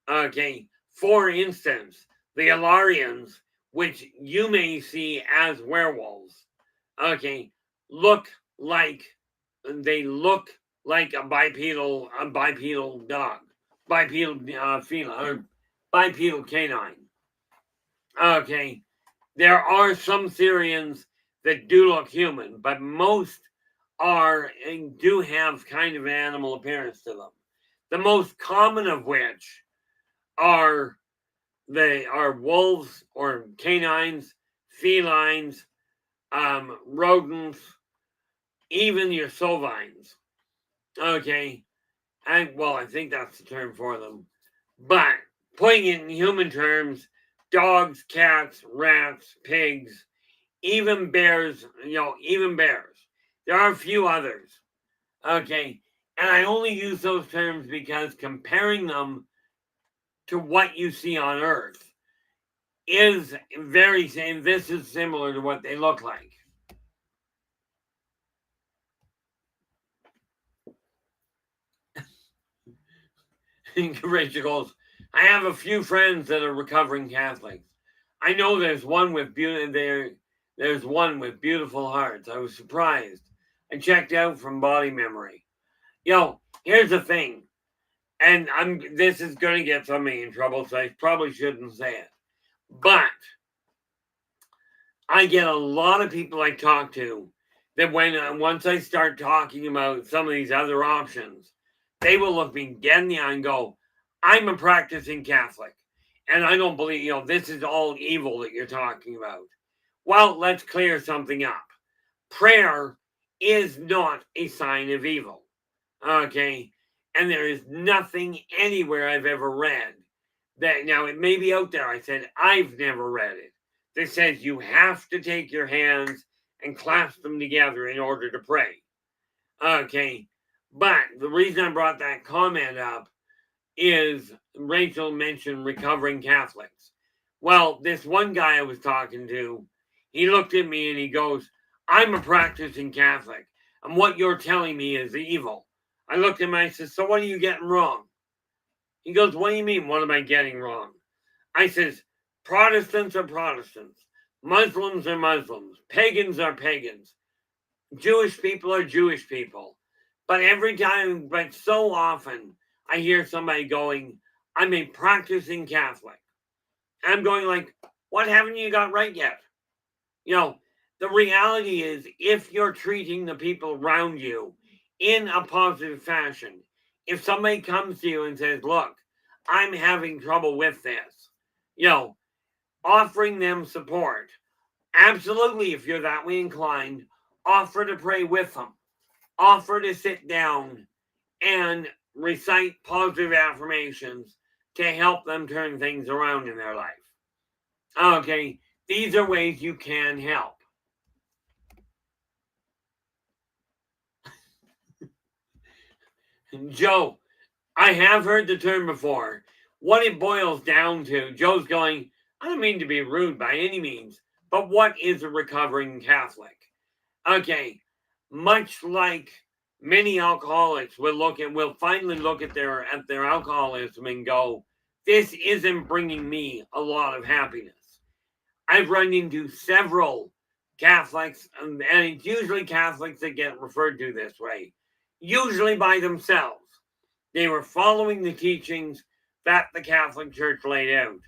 Okay, for instance, the Alarians, which you may see as werewolves, okay, look like they look like a bipedal dog, bipedal feline, or bipedal canine. Okay, there are some Syrians that do look human, but most are and do have kind of an animal appearance to them. The most common of which are they are wolves or canines, felines, rodents, even your sovines. Okay, I think that's the term for them. But putting it in human terms, dogs, cats, rats, pigs, even bears. Even bears. There are a few others. Okay, and I only use those terms because comparing them to what you see on Earth is very same. This is similar to what they look like. Rachel goes, I have a few friends that are recovering Catholics. I know there's one with there's one with beautiful hearts. I was surprised. I checked out from body memory. Here's the thing, and this is gonna get somebody in trouble, so I probably shouldn't say it. But I get a lot of people I talk to that once I start talking about some of these other options, they will look me dead in the eye and go, I'm a practicing Catholic, and I don't believe, this is all evil that you're talking about. Well, let's clear something up. Prayer is not a sign of evil. Okay? And there is nothing anywhere I've ever read that, now it may be out there. I said, I've never read it, that says you have to take your hands and clasp them together in order to pray. Okay. But the reason I brought that comment up is Rachel mentioned recovering Catholics. Well, this one guy I was talking to, he looked at me and he goes, I'm a practicing Catholic, and what you're telling me is evil. I looked at him and I said, so what are you getting wrong? He goes, what do you mean, what am I getting wrong? I says, Protestants are Protestants, Muslims are Muslims, pagans are pagans, Jewish people are Jewish people. But so often I hear somebody going, I'm a practicing Catholic. I'm going like, what haven't you got right yet? The reality is, if you're treating the people around you in a positive fashion, if somebody comes to you and says, look, I'm having trouble with this, offering them support. Absolutely, if you're that way inclined, offer to pray with them. Offer to sit down and recite positive affirmations to help them turn things around in their life. Okay, these are ways you can help. Joe, I have heard the term before. What it boils down to, Joe's going, I don't mean to be rude by any means, but what is a recovering Catholic? Okay, much like many alcoholics will finally look at their alcoholism and go, this isn't bringing me a lot of happiness. I've run into several Catholics, and it's usually Catholics that get referred to this way, usually by themselves. They were following the teachings that the Catholic Church laid out.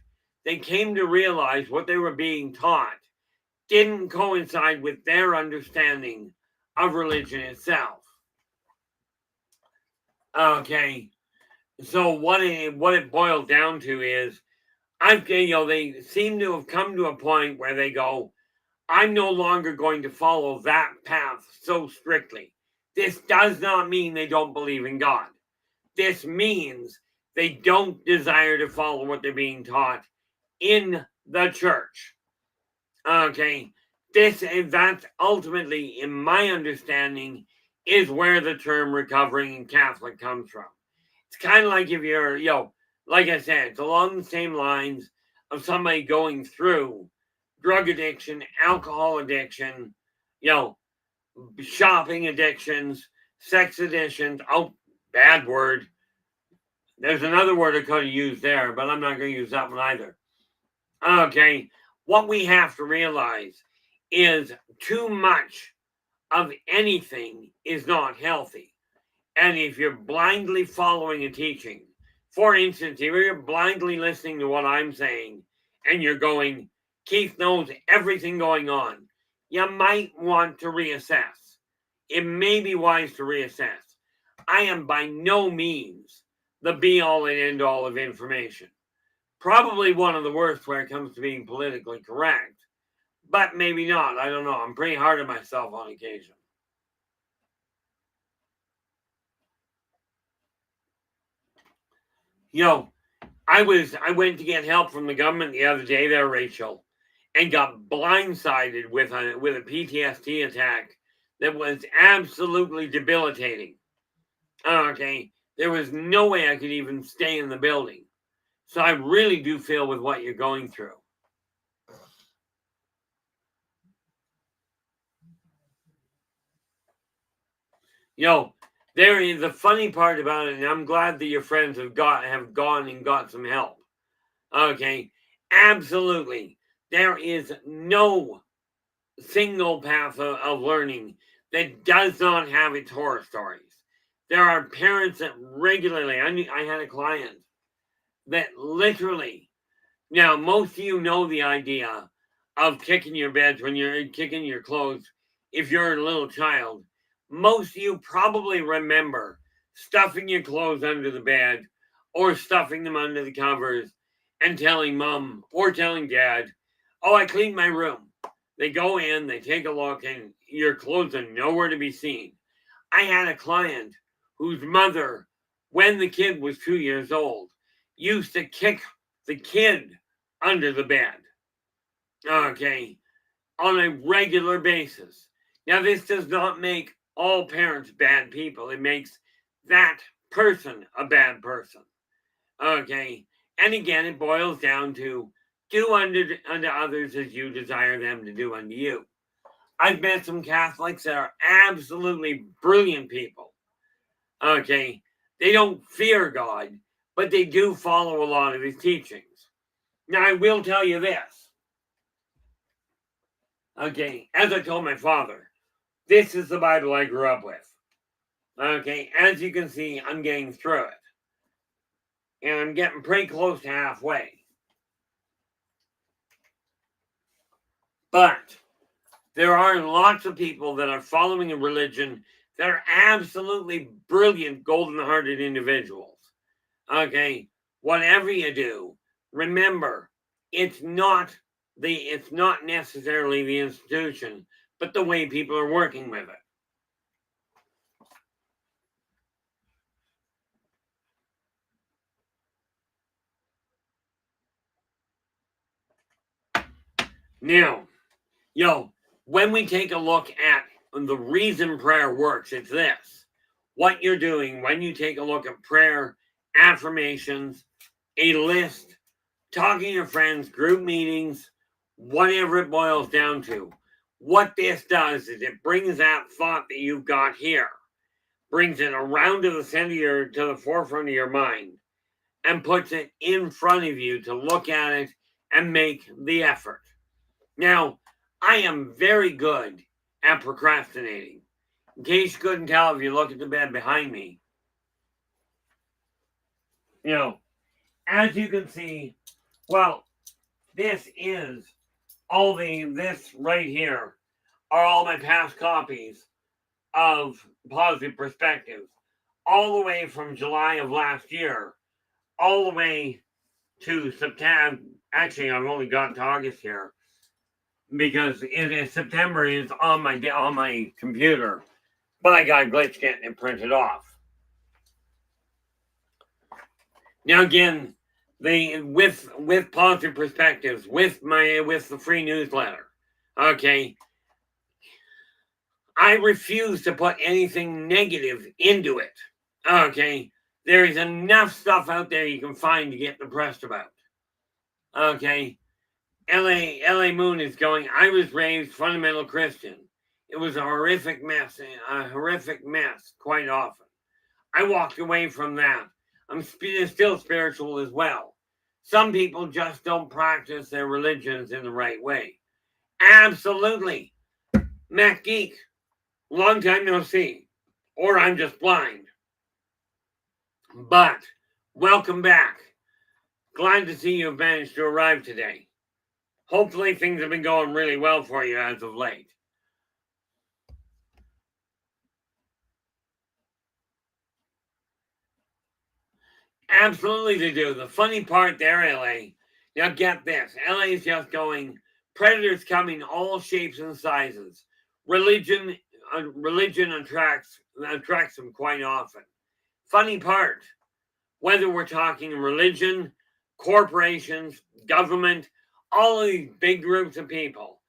They came to realize what they were being taught didn't coincide with their understanding of religion itself. Okay, so what it boiled down to is, they seem to have come to a point where they go, I'm no longer going to follow that path so strictly. This does not mean they don't believe in God. This means They don't desire to follow what they're being taught in the church. Okay, that's ultimately, in my understanding, is where the term recovering Catholic comes from. It's kind of like if you're, like I said, it's along the same lines of somebody going through drug addiction, alcohol addiction, shopping addictions, sex addictions. Oh, bad word. There's another word I could have used there, but I'm not going to use that one either. Okay, what we have to realize is too much of anything is not healthy. And if you're blindly following a teaching, for instance, if you're blindly listening to what I'm saying and you're going, Keith knows everything going on, you might want to reassess. It may be wise to reassess. I am by no means the be all and end all of information. Probably one of the worst when it comes to being politically correct, but maybe not. I don't know. I'm pretty hard on myself on occasion. I went to get help from the government the other day there, Rachel, and got blindsided with a PTSD attack that was absolutely debilitating. Okay, there was no way I could even stay in the building. So I really do feel with what you're going through. There is the funny part about it, and I'm glad that your friends have gone and got some help. Okay, absolutely. There is no single path of learning that does not have its horror stories. There are parents that regularly, I had a client that literally, now most of you know the idea of kicking your beds when you're kicking your clothes if you're a little child. Most of you probably remember stuffing your clothes under the bed or stuffing them under the covers and telling mom or telling dad, oh, I cleaned my room. They go in, they take a look, and your clothes are nowhere to be seen. I had a client whose mother, when the kid was 2 years old, used to kick the kid under the bed. Okay, on a regular basis. Now, this does not make all parents bad people. It makes that person a bad person. Okay, and again, it boils down to do unto others as you desire them to do unto you. I've met some Catholics that are absolutely brilliant people. Okay, they don't fear God, but they do follow a lot of his teachings. Now, I will tell you this. Okay, as I told my father, this is the Bible I grew up with. Okay, as you can see, I'm getting through it. And I'm getting pretty close to halfway. But there are lots of people that are following a religion that are absolutely brilliant, golden-hearted individuals. Okay, whatever you do, remember, it's not necessarily the institution, but the way people are working with it. Now, when we take a look at the reason prayer works, it's this. What you're doing when you take a look at prayer, affirmations, a list, talking to your friends, group meetings, whatever it boils down to. What this does is it brings that thought that you've got here, brings it around to the forefront of your mind, and puts it in front of you to look at it and make the effort. Now, I am very good at procrastinating. In case you couldn't tell if you look at the bed behind me, as you can see, well, this right here are all my past copies of Positive Perspectives, all the way from July of last year, all the way to September. Actually, I've only got to August here because September is on my computer, but I got a glitch getting it printed off. Now again, with positive perspectives, with the free newsletter. Okay. I refuse to put anything negative into it. Okay. There is enough stuff out there you can find to get depressed about. Okay. LA Moon is going, I was raised fundamental Christian. It was a horrific mess quite often. I walked away from that. I'm still spiritual as well. Some people just don't practice their religions in the right way. Absolutely. Mac Geek, long time no see. Or I'm just blind. But welcome back. Glad to see you've managed to arrive today. Hopefully things have been going really well for you as of late. Absolutely they do. The funny part there, LA. Now get this. LA is just going, predators come in all shapes and sizes. Religion attracts them quite often. Funny part, whether we're talking religion, corporations, government, all of these big groups of people,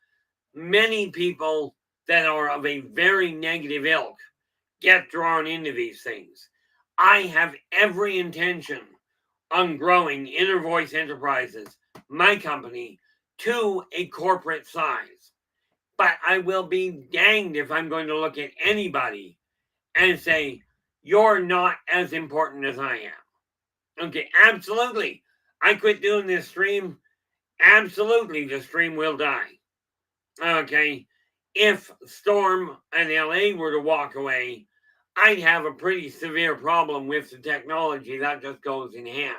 many people that are of a very negative ilk get drawn into these things. I have every intention on growing Inner Voice Enterprises, my company, to a corporate size. But I will be danged if I'm going to look at anybody and say, you're not as important as I am. Okay, absolutely. I quit doing this stream. Absolutely, the stream will die. Okay, if Storm and LA were to walk away, I'd have a pretty severe problem with the technology. That just goes in hand.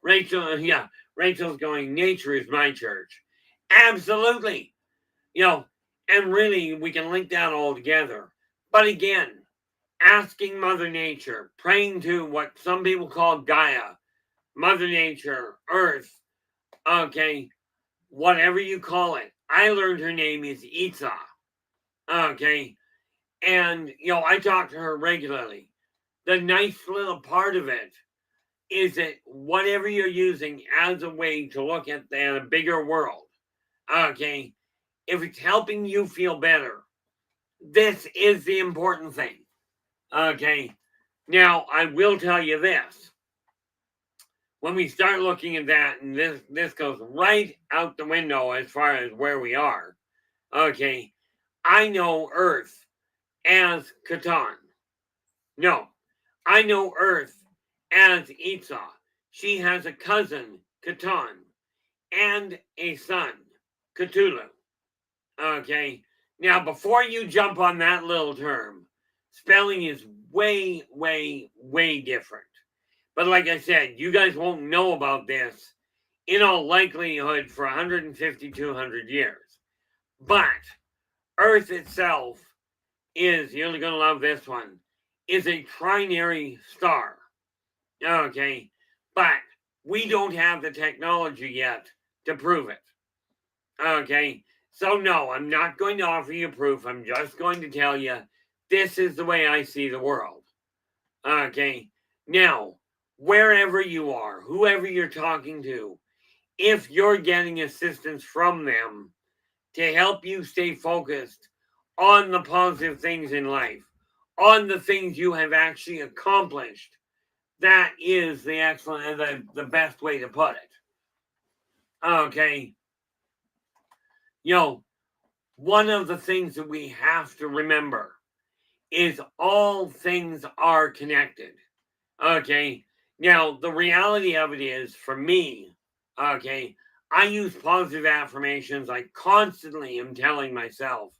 Rachel's going, nature is my church. Absolutely. And really, we can link that all together. But again, asking Mother Nature, praying to what some people call Gaia, Mother Nature, Earth, okay, whatever you call it. I learned her name is Itza, okay, and I talk to her regularly. The nice little part of it is that whatever you're using as a way to look at the bigger world, okay, if it's helping you feel better, this is the important thing, okay. Now I will tell you this. When we start looking at that, and this goes right out the window as far as where we are, okay, I know Earth as Catan. No, I know Earth as Itza. She has a cousin, Catan, and a son, Cthulhu. Okay, now before you jump on that little term, spelling is way, way, way different. But like I said, you guys won't know about this in all likelihood for 150, 200 years. But Earth itself is, you're going to love this one, is a trinary star. Okay, but we don't have the technology yet to prove it. Okay, so no, I'm not going to offer you proof. I'm just going to tell you this is the way I see the world. Okay, now, wherever you are, whoever you're talking to, if you're getting assistance from them to help you stay focused on the positive things in life, on the things you have actually accomplished, that is the excellent, the best way to put it. Okay. One of the things that we have to remember is all things are connected. Okay. Now, the reality of it is, for me, okay, I use positive affirmations. I constantly am telling myself,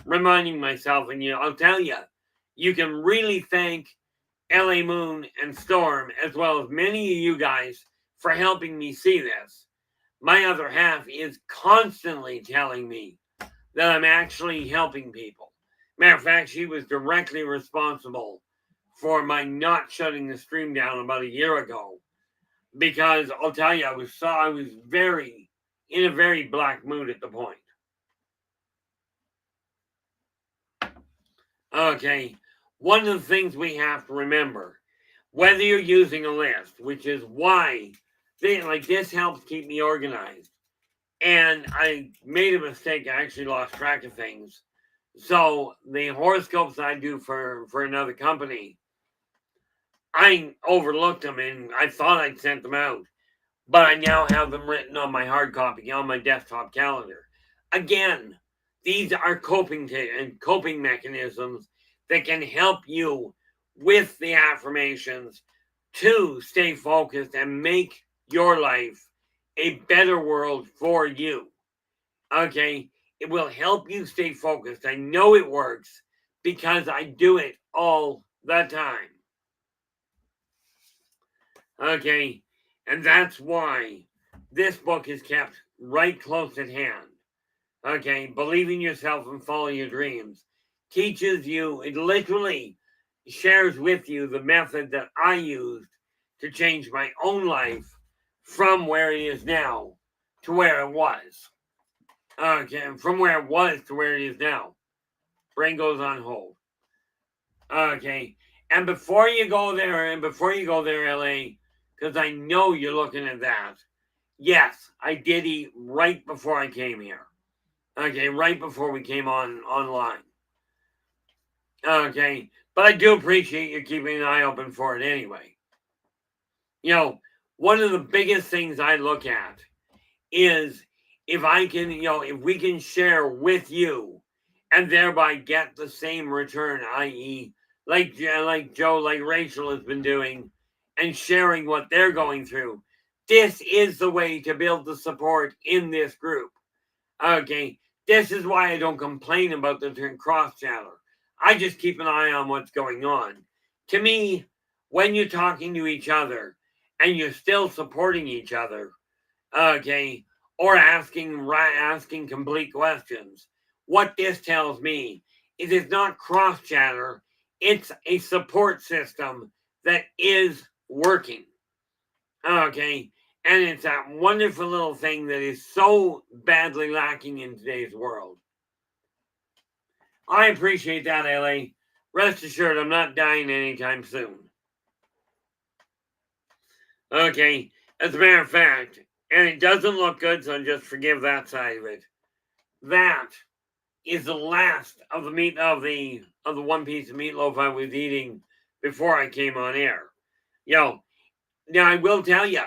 reminding myself, and I'll tell you, you can really thank LA Moon and Storm, as well as many of you guys, for helping me see this. My other half is constantly telling me that I'm actually helping people. Matter of fact, she was directly responsible for my not shutting the stream down about a year ago, because I'll tell you, I was very in a very black mood at the point. Okay, one of the things we have to remember, whether you're using a list, which is why this helps keep me organized. And I made a mistake. I actually lost track of things. So the horoscopes I do for another company, I overlooked them and I thought I'd sent them out. But I now have them written on my hard copy on my desktop calendar. Again, these are coping mechanisms that can help you with the affirmations to stay focused and make your life a better world for you. Okay, it will help you stay focused. I know it works because I do it all the time. Okay, and that's why this book is kept right close at hand. Okay, believe in yourself and follow your dreams teaches you, it literally shares with you the method that I used to change my own life from where it is now to where it was. Okay, from where it was to where it is now. Brain goes on hold. Okay, and before you go there, LA, because I know you're looking at that. Yes, I did eat right before I came here. Okay, right before we came online. Okay, but I do appreciate you keeping an eye open for it anyway. You know, one of the biggest things I look at is if I can, if we can share with you and thereby get the same return, i.e., like Joe, like Rachel has been doing, and sharing what they're going through. This is the way to build the support in this group. Okay, this is why I don't complain about the cross chatter. I just keep an eye on what's going on. To me, when you're talking to each other and you're still supporting each other, okay, or asking complete questions, what this tells me is it's not cross chatter, it's a support system that is working. Okay, and it's that wonderful little thing that is so badly lacking in today's world. I appreciate that, LA. Rest assured, I'm not dying anytime soon. Okay, as a matter of fact, and it doesn't look good, so just forgive that side of it. That is the last of the meat of the one piece of meatloaf I was eating before I came on air. Now I will tell you,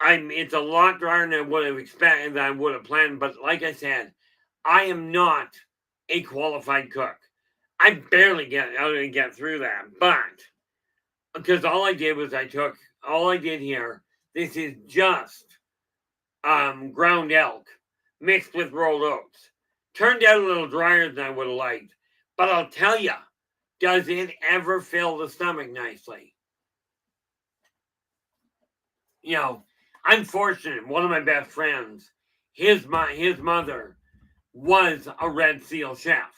it's a lot drier than I would have expected, than I would have planned. But like I said, I am not a qualified cook. I barely get through that. But because all I did was all I did here. This is just ground elk mixed with rolled oats. Turned out a little drier than I would have liked. But I'll tell you, does it ever fill the stomach nicely? I'm fortunate. One of my best friends, his mother was a Red Seal chef.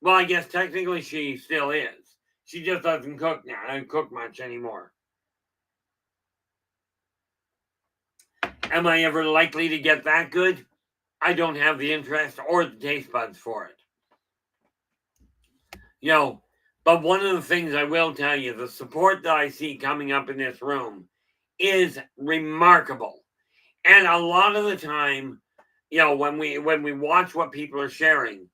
Well, I guess technically she still is. She just doesn't cook now. I don't cook much anymore. Am I ever likely to get that good? I don't have the interest or the taste buds for it. But one of the things I will tell you, the support that I see coming up in this room is remarkable. And a lot of the time, when we watch what people are sharing,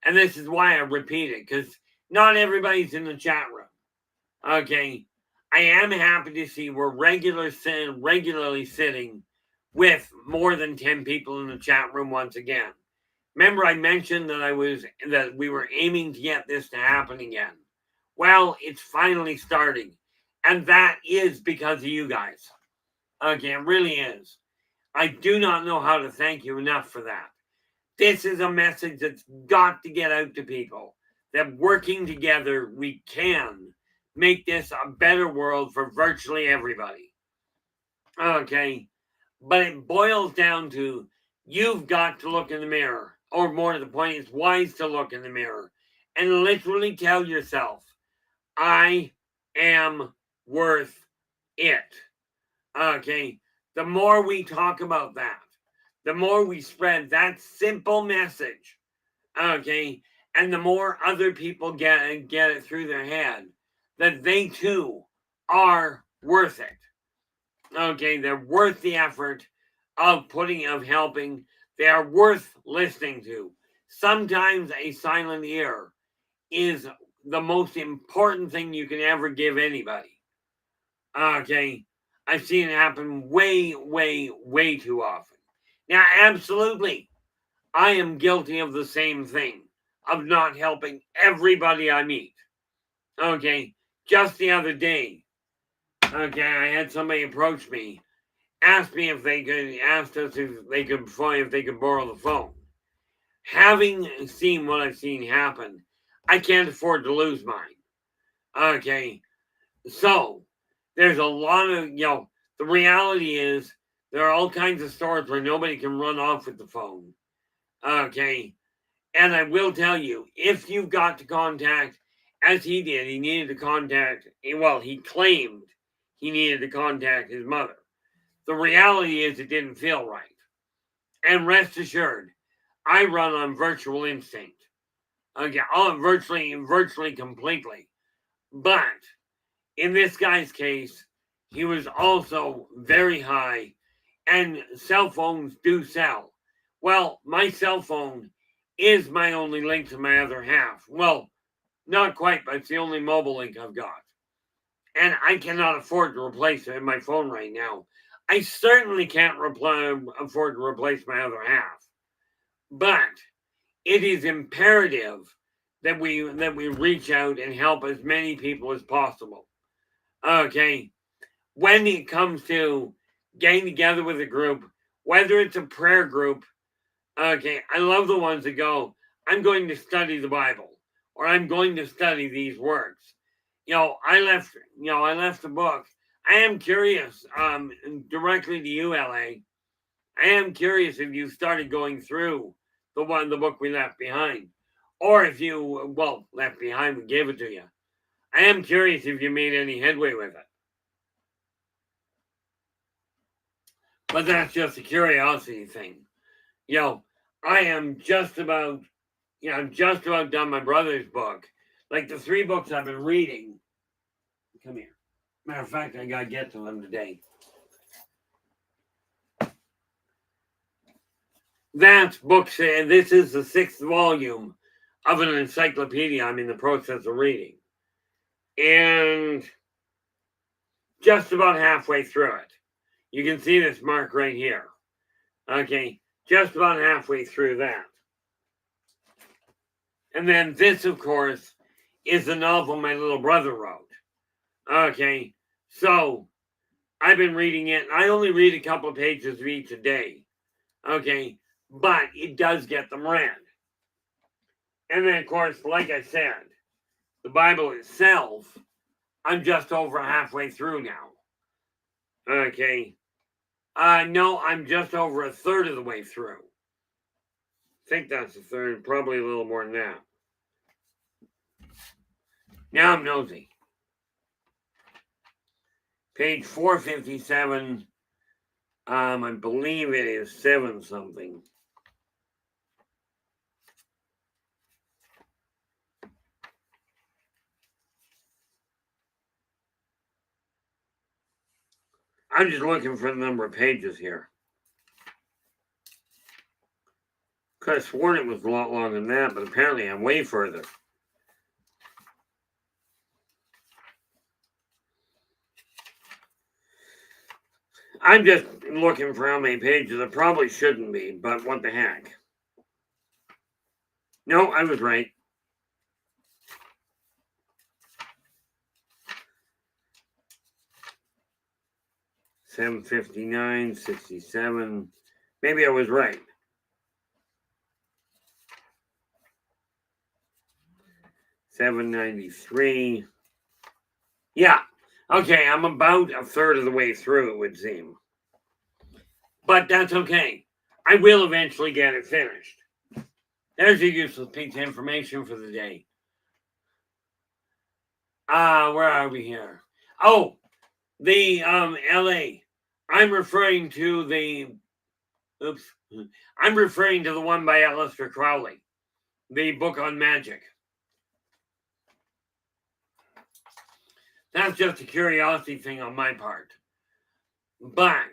and this is why I repeat it, because not everybody's in the chat room. Okay, I am happy to see we're regularly sitting with more than 10 people in the chat room once again. Remember, I mentioned that we were aiming to get this to happen again. Well, it's finally starting, and that is because of you guys. Okay, it really is. I do not know how to thank you enough for that. This is a message that's got to get out to people, that working together, we can make this a better world for virtually everybody. Okay, but it boils down to you've got to look in the mirror, or more to the point, it's wise to look in the mirror and literally tell yourself, I am worth it. Okay, the more we talk about that, the more we spread that simple message, okay, and the more other people get it through their head that they too are worth it. Okay, they're worth the effort of helping. They are worth listening to. Sometimes a silent ear is the most important thing you can ever give anybody. Okay, I've seen it happen way, way, way too often. Now, absolutely, I am guilty of the same thing, of not helping everybody I meet. Okay, just the other day, okay, I had somebody approach me, asked us if they could borrow the phone. Having seen what I've seen happen, I can't afford to lose mine. Okay, so there's a lot of, the reality is there are all kinds of stores where nobody can run off with the phone. Okay, and I will tell you, if you've got to contact, as he did, he needed to contact, he claimed he needed to contact his mother. The reality is it didn't feel right. And rest assured, I run on virtual instinct. Okay, virtually completely. But in this guy's case, he was also very high, and cell phones do sell. Well, my cell phone is my only link to my other half. Well, not quite, but it's the only mobile link I've got. And I cannot afford to replace it in my phone right now. I certainly can't afford to replace my other half. But it is imperative that we reach out and help as many people as possible. Okay, when it comes to getting together with a group, whether it's a prayer group, okay, I love the ones that go, I'm going to study the Bible, or I'm going to study these words. I left the book. I am curious, directly to you, LA. I am curious if you started going through the book we left behind, or if you, left behind, we gave it to you. I am curious if you made any headway with it. But that's just a curiosity thing. I am just about, I'm just about done my brother's book. Like the 3 books I've been reading. Come here. Matter of fact, I gotta get to them today. That's books, and this is the 6th volume of an encyclopedia I'm in the process of reading. And just about halfway through it. You can see this mark right here. Okay, just about halfway through that. And then this, of course, is the novel my little brother wrote. Okay, so I've been reading it. I only read a couple of pages of each a day. Okay, but it does get them read. And then, of course, like I said, the Bible itself, I'm just over halfway through now. Okay. No, I'm just over a third of the way through. I think that's a third, probably a little more than that. Now I'm nosy. Page 457, I believe it is 7 something. I'm just looking for the number of pages here. Could have sworn it was a lot longer than that, but apparently I'm way further. I'm just looking for how many pages. It probably shouldn't be, but what the heck. No, I was right. $759, 67. Maybe I was right. $793. Yeah. Okay, I'm about a third of the way through, it would seem. But that's okay. I will eventually get it finished. There's your useless piece of information for the day. Where are we here? Oh, the LA. I'm referring to the one by Aleister Crowley, the book on magic. That's just a curiosity thing on my part. But,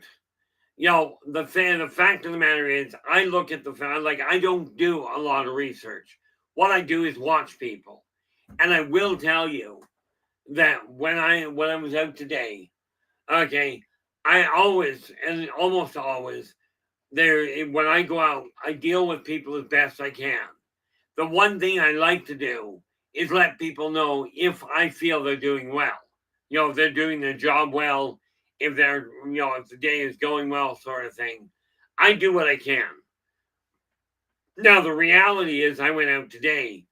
the fact of the matter is, I look at the fact, like, I don't do a lot of research. What I do is watch people. And I will tell you that when I was out today, okay, I always, and almost always, when I go out, I deal with people as best I can. The one thing I like to do is let people know if I feel they're doing well. If they're doing their job well, if they're, if the day is going well, sort of thing. I do what I can. Now, the reality is, I went out today.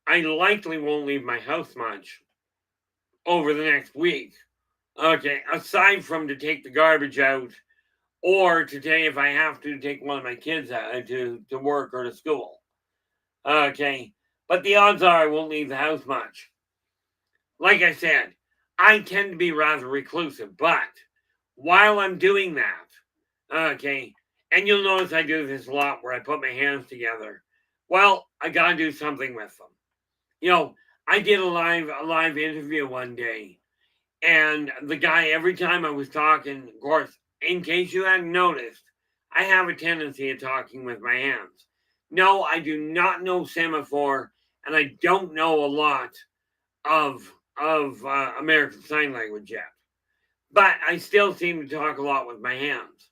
I likely won't leave my house much over the next week. Okay, aside from to take the garbage out, or today if I have to take one of my kids out to work or to school. Okay, but the odds are I won't leave the house much. Like I said, I tend to be rather reclusive, but while I'm doing that, okay, and you'll notice I do this a lot where I put my hands together. Well, I gotta do something with them. I did a live interview one day, and the guy, every time I was talking, of course, in case you hadn't noticed, I have a tendency of talking with my hands. No, I do not know semaphore, and I don't know a lot of American Sign Language yet. But I still seem to talk a lot with my hands.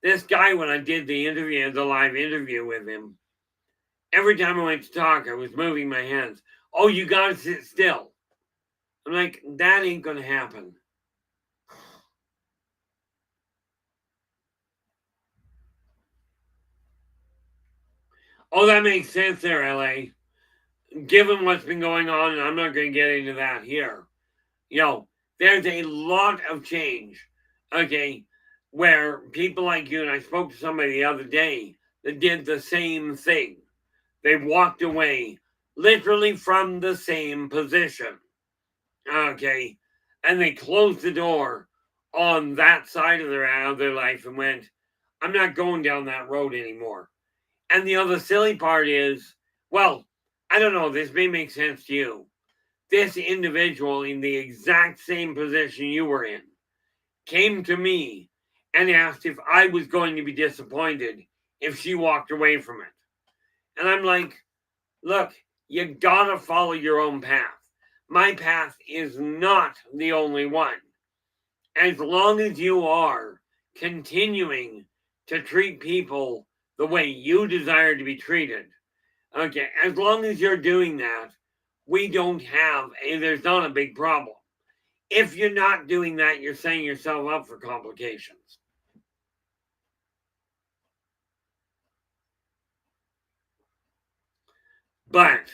This guy, when I did the live interview with him, every time I went to talk, I was moving my hands. Oh, you gotta sit still. I'm like, that ain't gonna happen. Oh, that makes sense there, LA. Given what's been going on, and I'm not going to get into that here, there's a lot of change, okay, where people like you, and I spoke to somebody the other day that did the same thing. They walked away literally from the same position, okay, and they closed the door on that side of their life and went, I'm not going down that road anymore. And the other silly part is, well, I don't know, this may make sense to you. This individual in the exact same position you were in came to me and asked if I was going to be disappointed if she walked away from it. And I'm like, look, you gotta follow your own path. My path is not the only one. As long as you are continuing to treat people the way you desire to be treated, okay, as long as you're doing that, there's not a big problem. If you're not doing that, you're setting yourself up for complications. But,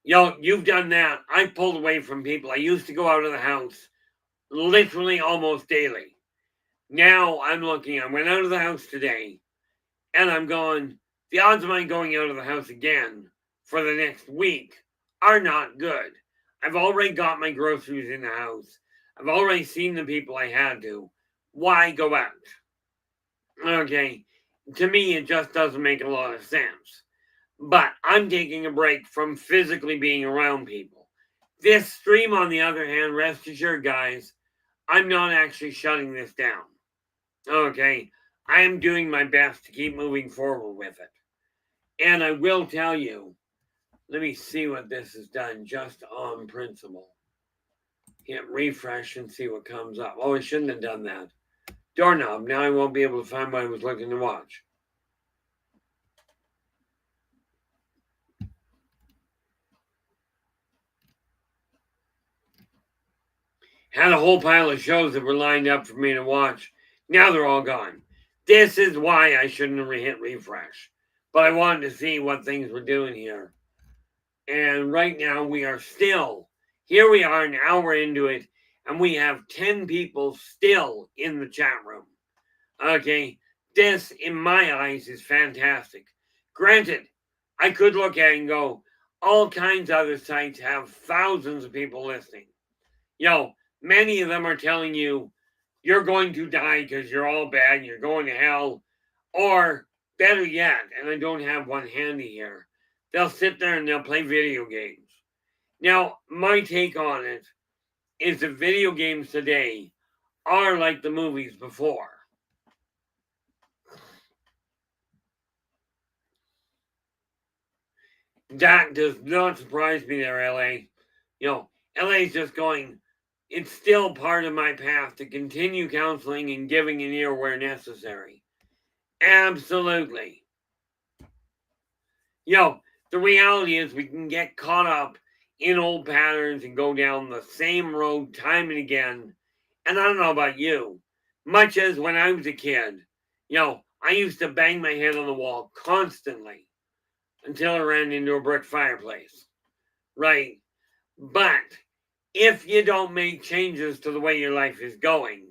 you've done that. I pulled away from people. I used to go out of the house literally almost daily. Now I went out of the house today, and I'm going, the odds of mine going out of the house again for the next week are not good. I've already got my groceries in the house. I've already seen the people I had to. Why go out? Okay, to me, it just doesn't make a lot of sense. But I'm taking a break from physically being around people. This stream, on the other hand, rest assured, guys, I'm not actually shutting this down. Okay, I am doing my best to keep moving forward with it. And I will tell you, let me see what this has done just on principle. Hit refresh and see what comes up. Oh, I shouldn't have done that. Doorknob. Now I won't be able to find what I was looking to watch. Had a whole pile of shows that were lined up for me to watch. Now they're all gone. This is why I shouldn't have hit refresh. But I wanted to see what things were doing here. And right now here we are an hour into it, and we have 10 people still in the chat room. Okay, this, in my eyes, is fantastic. Granted, I could look at it and go, all kinds of other sites have thousands of people listening. Many of them are telling you you're going to die because you're all bad and you're going to hell. Or better yet, and I don't have one handy here, they'll sit there and they'll play video games. Now, my take on it is that video games today are like the movies before. That does not surprise me there, LA. LA is just going, it's still part of my path to continue counseling and giving an ear where necessary. Absolutely. The reality is we can get caught up in old patterns and go down the same road time and again. And I don't know about you, much as when I was a kid, I used to bang my head on the wall constantly until I ran into a brick fireplace. Right? But if you don't make changes to the way your life is going,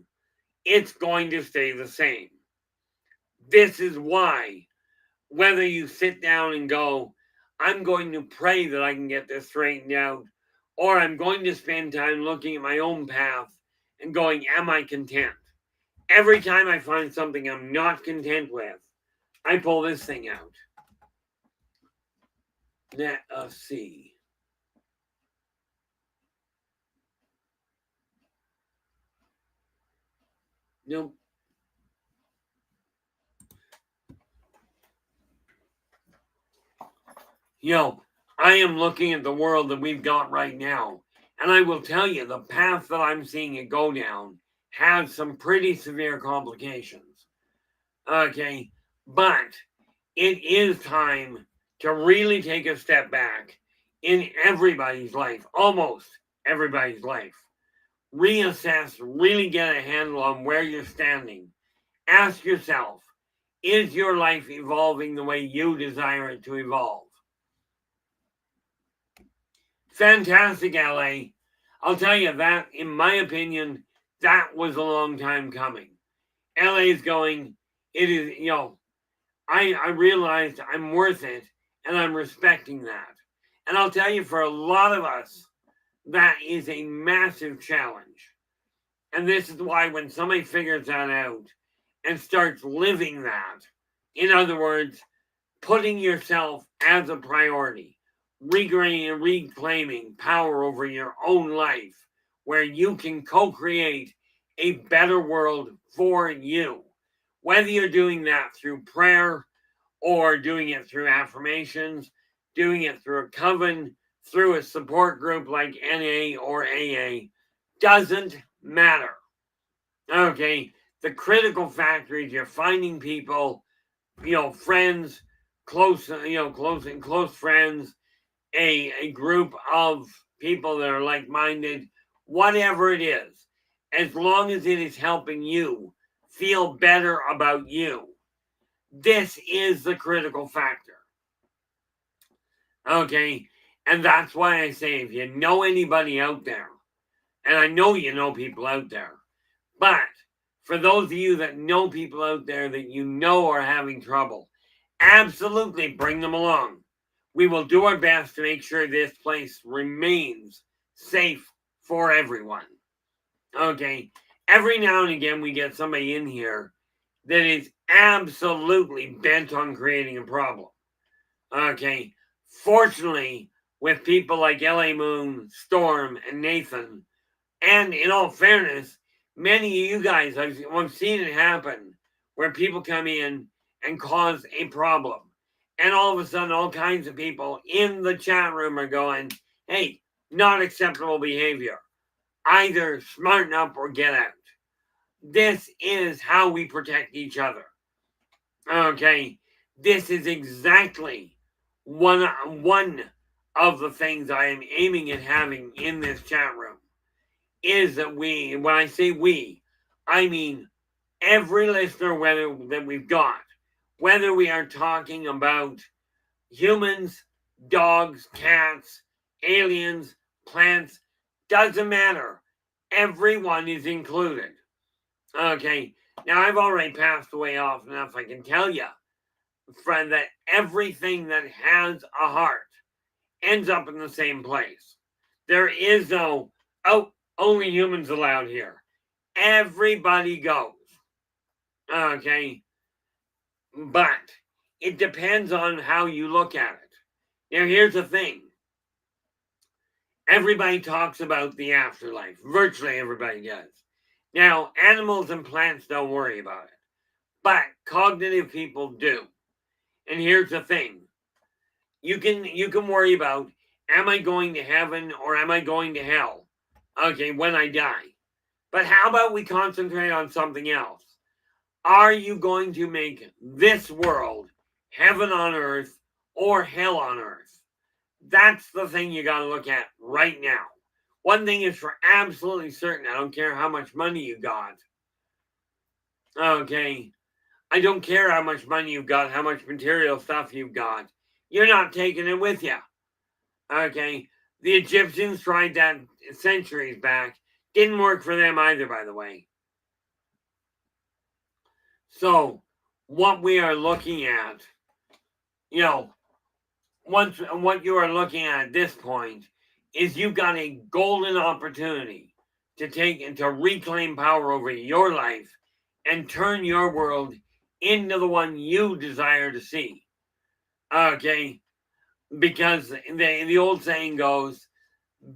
it's going to stay the same. This is why, whether you sit down and go, I'm going to pray that I can get this straightened out, or I'm going to spend time looking at my own path and going, am I content? Every time I find something I'm not content with, I pull this thing out. Let us see. Nope. I am looking at the world that we've got right now, and I will tell you the path that I'm seeing it go down has some pretty severe complications. Okay, but it is time to really take a step back in everybody's life, almost everybody's life. Reassess, really get a handle on where you're standing. Ask yourself, is your life evolving the way you desire it to evolve? Fantastic, LA. I'll tell you that, in my opinion, that was a long time coming. LA's going, it is, I realized I'm worth it and I'm respecting that. And I'll tell you, for a lot of us, that is a massive challenge. And this is why when somebody figures that out and starts living that, in other words, putting yourself as a priority, reclaiming power over your own life, where you can co-create a better world for you. Whether you're doing that through prayer or doing it through affirmations, doing it through a coven, through a support group like NA or AA, doesn't matter. Okay, the critical factor is you're finding people, friends, close friends, a group of people that are like-minded, whatever it is, as long as it is helping you feel better about you. This is the critical factor. Okay, and that's why I say, if you know anybody out there, and I know you know people out there, but for those of you that know people out there that you know are having trouble, absolutely bring them along. We will do our best to make sure this place remains safe for everyone. Okay, every now and again we get somebody in here that is absolutely bent on creating a problem. Okay, fortunately, with people like LA Moon, Storm, and Nathan, and in all fairness, many of you guys, I've seen it happen where people come in and cause a problem. And all of a sudden, all kinds of people in the chat room are going, hey, not acceptable behavior. Either smarten up or get out. This is how we protect each other. Okay, this is exactly one of the things I am aiming at having in this chat room. Is that when I say we, I mean every listener that we've got, whether we are talking about humans, dogs, cats, aliens, plants, doesn't matter. Everyone is included. Okay, now I've already passed away off enough, I can tell you, friend, that everything that has a heart ends up in the same place. There is no, only humans allowed here. Everybody goes. Okay, but it depends on how you look at it. Now, here's the thing. Everybody talks about the afterlife. Virtually everybody does. Now, animals and plants don't worry about it, but cognitive people do. And here's the thing. You can worry about, am I going to heaven or am I going to hell? Okay, when I die. But how about we concentrate on something else? Are you going to make this world heaven on earth or hell on earth? That's the thing you got to look at right now. One thing is for absolutely certain. I don't care how much money you got. Okay. I don't care how much money you've got, how much material stuff you've got. You're not taking it with you. Okay. The Egyptians tried that centuries back. Didn't work for them either, by the way. So, what we are looking at, what you are looking at this point is you've got a golden opportunity to take and to reclaim power over your life and turn your world into the one you desire to see. Okay? Because the old saying goes,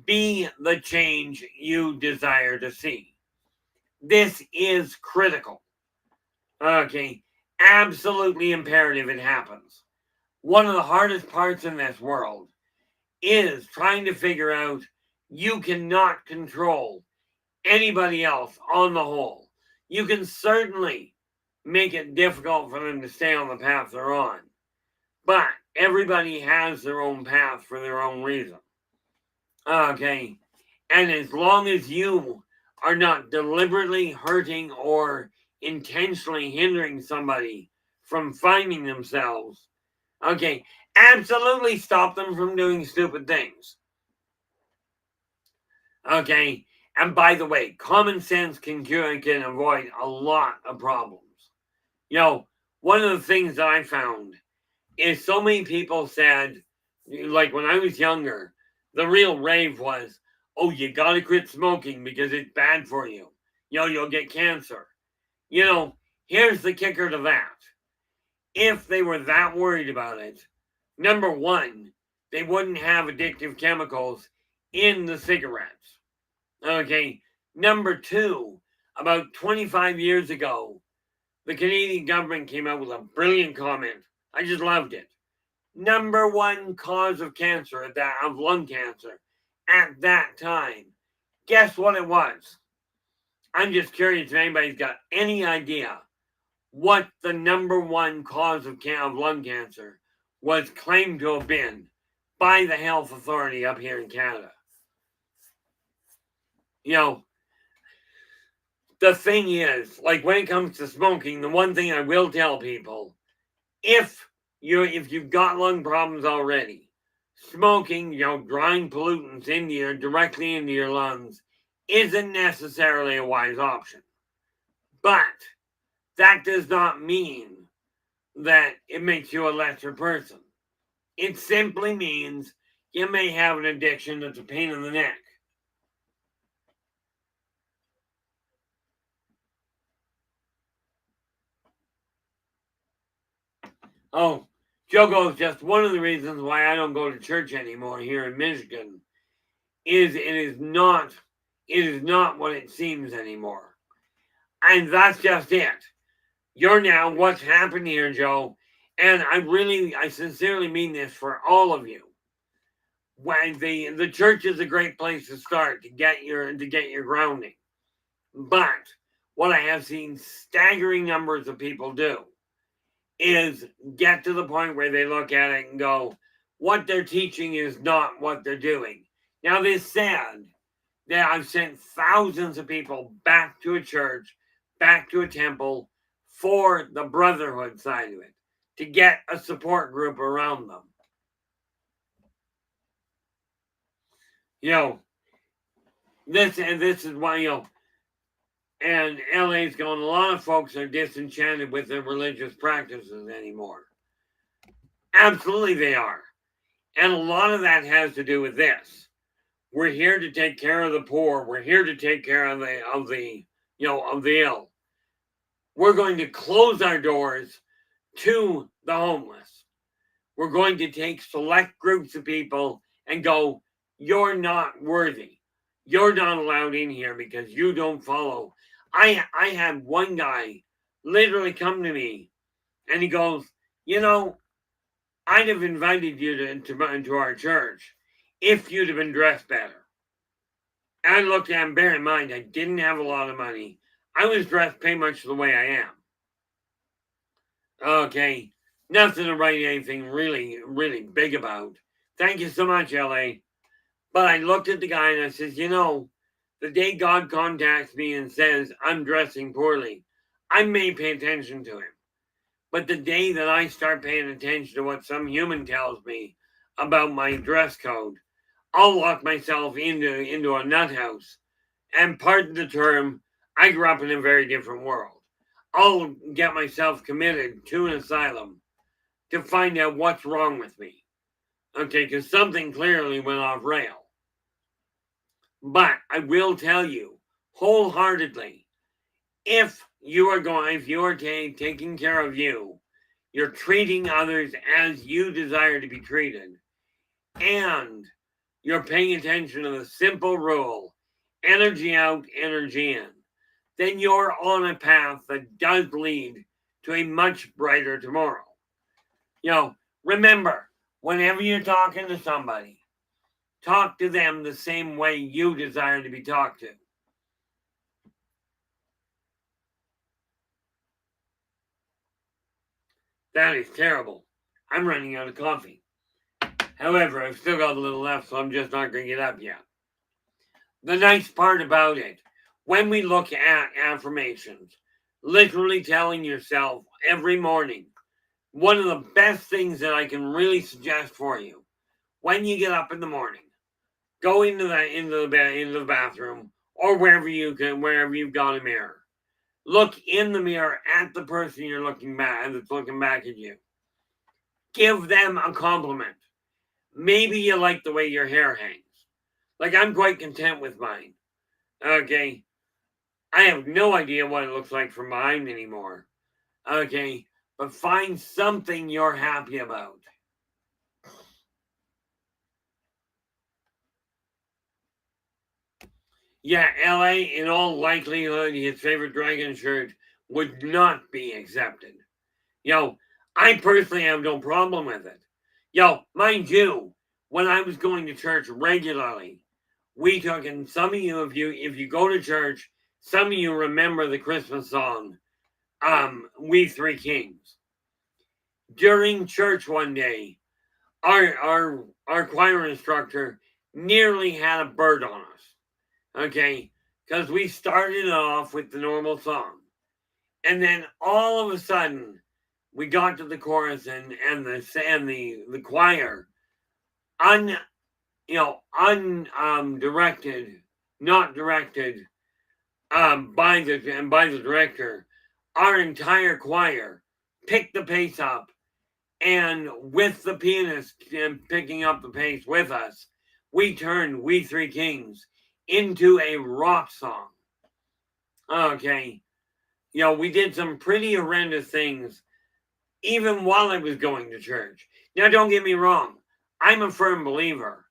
be the change you desire to see. This is critical. Okay? Absolutely imperative it happens. One of the hardest parts in this world is trying to figure out you cannot control anybody else on the whole. You can certainly make it difficult for them to stay on the path they're on. But everybody has their own path for their own reason. Okay. And as long as you are not deliberately hurting or intentionally hindering somebody from finding themselves, okay, absolutely stop them from doing stupid things. Okay. And by the way, common sense can avoid a lot of problems. One of the things that I found is so many people said, like when I was younger, the real rave was, oh, you gotta quit smoking because it's bad for you. You'll get cancer. Here's the kicker to that. If they were that worried about it, number one, they wouldn't have addictive chemicals in the cigarettes. Okay. Number two, about 25 years ago, the Canadian government came out with a brilliant comment. I just loved it. Number one cause of cancer of lung cancer at that time. Guess what it was? I'm just curious if anybody's got any idea what the number one cause of lung cancer was claimed to have been by the health authority up here in Canada. The thing is, like when it comes to smoking, the one thing I will tell people, if you've got lung problems already, smoking, drawing pollutants directly into your lungs isn't necessarily a wise option. But that does not mean that it makes you a lesser person. It simply means you may have an addiction that's a pain in the neck. Oh, Joe goes, just one of the reasons why I don't go to church anymore here in Michigan is it is not what it seems anymore. And that's just it. You're now what's happened here, Joe. And I sincerely mean this for all of you. When the church is a great place to start to get your grounding. But what I have seen staggering numbers of people do is get to the point where they look at it and go, what they're teaching is not what they're doing. Now, this said that I've sent thousands of people back to a church, back to a temple for the brotherhood side of it, to get a support group around them. This is why, and LA's going, a lot of folks are disenchanted with their religious practices anymore. Absolutely they are. And a lot of that has to do with this. We're here to take care of the poor. We're here to take care of the ill. We're going to close our doors to the homeless. We're going to take select groups of people and go, you're not worthy. You're not allowed in here because you don't follow. I had one guy literally come to me and he goes, I'd have invited you into our church if you'd have been dressed better. And I looked at him, bear in mind, I didn't have a lot of money. I was dressed pretty much the way I am. Okay, nothing to write anything really, really big about. Thank you so much, LA. But I looked at the guy and I says, the day God contacts me and says I'm dressing poorly, I may pay attention to him. But the day that I start paying attention to what some human tells me about my dress code, I'll lock myself into a nut house. And pardon the term, I grew up in a very different world. I'll get myself committed to an asylum to find out what's wrong with me. Okay, because something clearly went off rail. But I will tell you wholeheartedly, if you are taking care of you, you're treating others as you desire to be treated, and you're paying attention to the simple rule, energy out, energy in, then you're on a path that does lead to a much brighter tomorrow. Remember, whenever you're talking to somebody, talk to them the same way you desire to be talked to. That is terrible. I'm running out of coffee. However, I've still got a little left, so I'm just not going to get up yet. The nice part about it, when we look at affirmations, literally telling yourself every morning, one of the best things that I can really suggest for you, when you get up in the morning, go into the bathroom or wherever you've got a mirror. Look in the mirror at the person you're looking back that's looking back at you. Give them a compliment. Maybe you like the way your hair hangs. Like, I'm quite content with mine. Okay. I have no idea what it looks like for mine anymore. Okay. But find something you're happy about. Yeah, LA, in all likelihood, his favorite dragon shirt would not be accepted. I personally have no problem with it. Mind you, when I was going to church regularly, we took, and some of you, if you go to church, some of you remember the Christmas song, We Three Kings. During church one day, our choir instructor nearly had a bird on us. Okay, because we started off with the normal song, and then all of a sudden we got to the chorus and the choir not directed by the director, our entire choir picked the pace up, and with the pianist picking up the pace with us, we turned We Three Kings into a rock song. Okay. We did some pretty horrendous things even while I was going to church. Now, don't get me wrong. I'm a firm believer.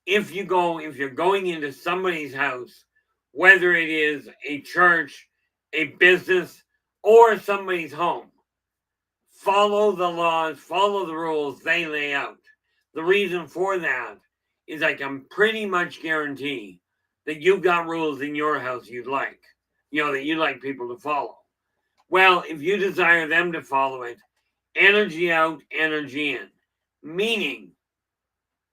If you're going into somebody's house, whether it is a church, a business, or somebody's home, follow the laws, follow the rules they lay out. The reason for that is I can pretty much guarantee that you've got rules in your house you'd like, that you like people to follow. Well, if you desire them to follow it, energy out, energy in. Meaning,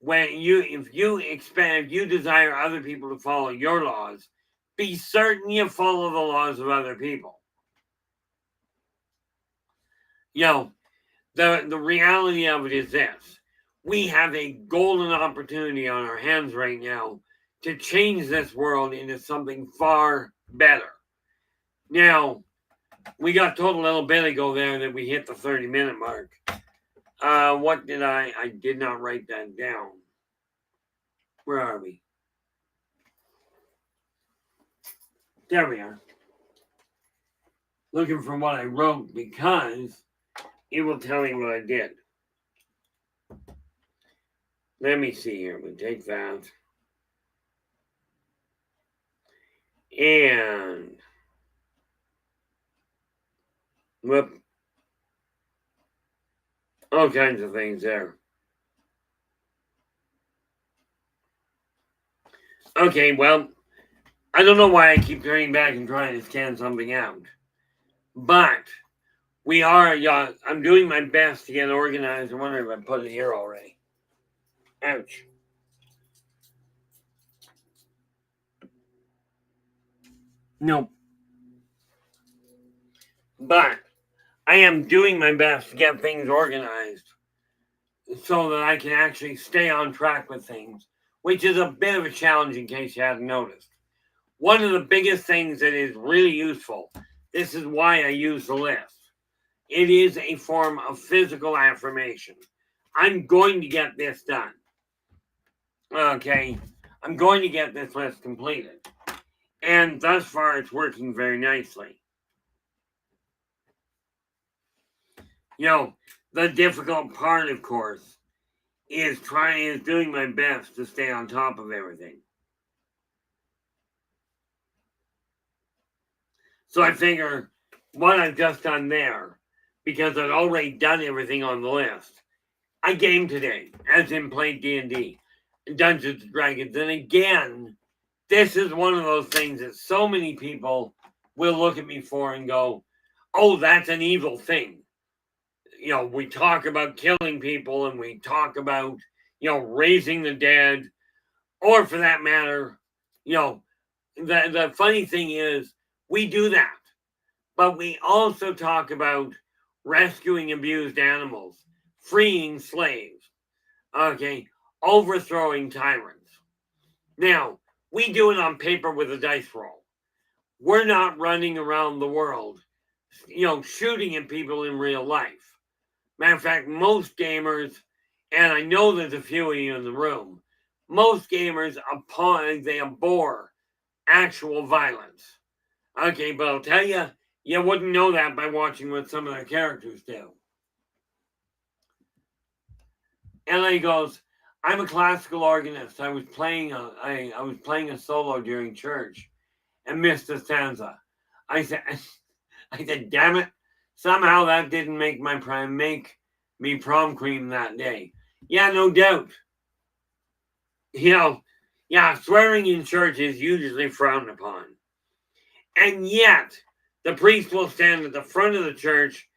if you desire other people to follow your laws, be certain you follow the laws of other people. The reality of it is this. We have a golden opportunity on our hands right now to change this world into something far better. Now, we got told a little bit ago there that we hit the 30-minute mark. What did I did not write that down. Where are we? There we are. Looking for what I wrote because it will tell you what I did. Let me see here. We take that. And whoop, all kinds of things there. Okay, well, I don't know why I keep turning back and trying to scan something out. But we are, yeah, I'm doing my best to get organized. I wonder if I put it here already. Ouch. Nope. But I am doing my best to get things organized so that I can actually stay on track with things, which is a bit of a challenge in case you hadn't noticed. One of the biggest things that is really useful, this is why I use the list. It is a form of physical affirmation. I'm going to get this done. Okay, I'm going to get this list completed. And thus far, it's working very nicely. You know, the difficult part, of course, is doing my best to stay on top of everything. So I figure what I've just done there, because I've already done everything on the list. I game today, as in played D&D, Dungeons and Dragons. And again, this is one of those things that so many people will look at me for and go, oh, that's an evil thing. You know, we talk about killing people and we talk about, you know, raising the dead, or for that matter, you know, the funny thing is we do that, but we also talk about rescuing abused animals, freeing slaves, okay, overthrowing tyrants. Now, we do it on paper with a dice roll. We're not running around the world, you know, shooting at people in real life. Matter of fact, most gamers, and I know there's a few of you in the room, most gamers they abhor actual violence. Okay, but I'll tell you, you wouldn't know that by watching what some of their characters do. LA goes, I'm a classical organist. I was playing a solo during church and missed a stanza. I said, damn it! Somehow that didn't make me prom queen that day. Yeah, no doubt. You know, yeah, swearing in church is usually frowned upon, and yet the priest will stand at the front of the church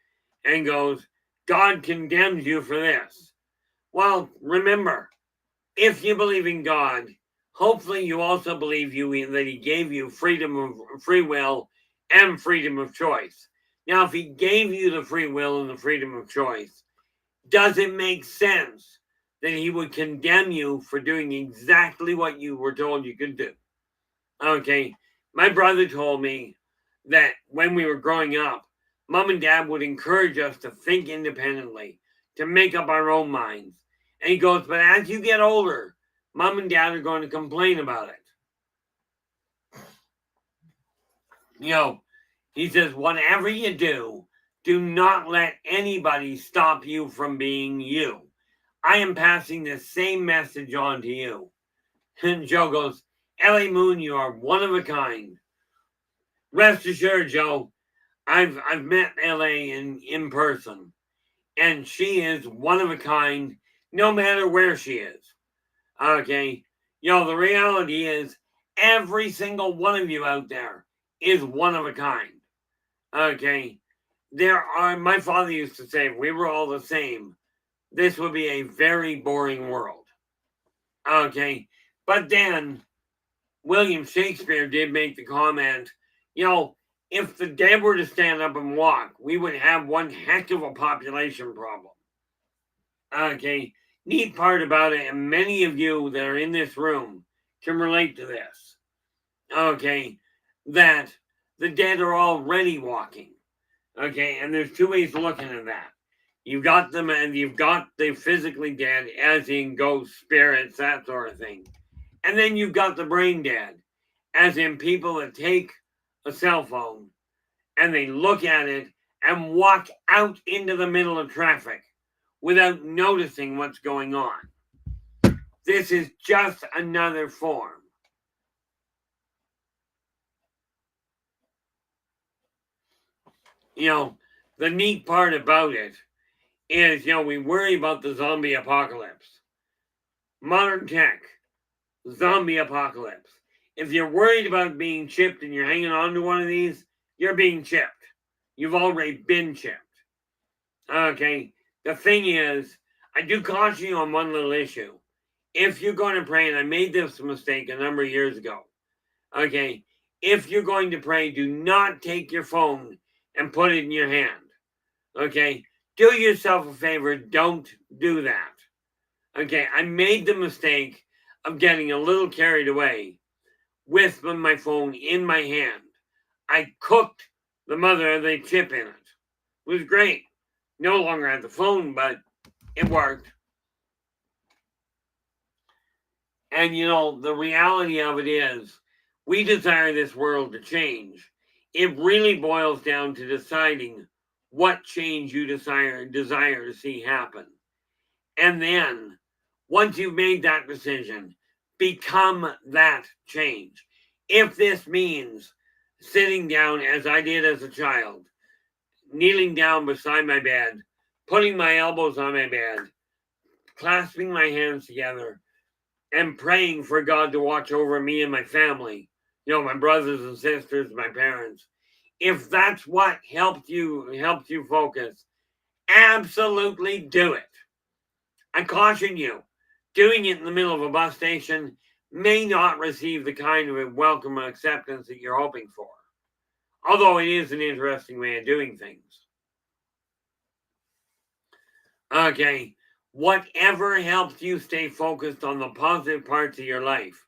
and goes, "God condemns you for this." Well, remember, if you believe in God, hopefully you also believe that He gave you freedom of free will and freedom of choice. Now, if He gave you the free will and the freedom of choice, does it make sense that He would condemn you for doing exactly what you were told you could do? Okay, my brother told me that when we were growing up, mom and dad would encourage us to think independently, to make up our own minds. And he goes, but as you get older, mom and dad are going to complain about it. You know, he says, whatever you do not let anybody stop you from being you. I am passing the same message on to you. And Joe goes, Ellie Moon, you are one of a kind. Rest assured, Joe, I've met LA in person, and she is one of a kind, no matter where she is. Okay, you know, the reality is every single one of you out there is one of a kind. Okay, my father used to say, if we were all the same, this would be a very boring world. Okay, but then William Shakespeare did make the comment, you know, if the dead were to stand up and walk, we would have one heck of a population problem. Okay, neat part about it, and many of you that are in this room can relate to this. Okay, that the dead are already walking. Okay, and there's two ways of looking at that. You've got them, and you've got the physically dead, as in ghosts, spirits, that sort of thing. And then you've got the brain dead, as in people that take a cell phone and they look at it and walk out into the middle of traffic without noticing what's going on. This is just another form. You know, the neat part about it is, we worry about the zombie apocalypse. Modern tech, zombie apocalypse. If you're worried about being chipped and you're hanging on to one of these, you're being chipped. You've already been chipped. Okay, the thing is, I do caution you on one little issue. If you're going to pray, and I made this mistake a number of years ago, okay, if you're going to pray, do not take your phone and put it in your hand. Okay, do yourself a favor, don't do that. Okay, I made the mistake of getting a little carried away with my phone in my hand. I cooked the mother of the chip in it. It was great. No longer had the phone, but it worked. And the reality of it is, we desire this world to change. It really boils down to deciding what change you desire to see happen. And then, once you've made that decision, become that change. If this means sitting down as I did as a child, kneeling down beside my bed, putting my elbows on my bed, clasping my hands together, and praying for God to watch over me and my family, my brothers and sisters, my parents. If that's what helped you focus, absolutely do it. I caution you, doing it in the middle of a bus station may not receive the kind of welcome acceptance that you're hoping for. Although it is an interesting way of doing things. Okay, whatever helps you stay focused on the positive parts of your life,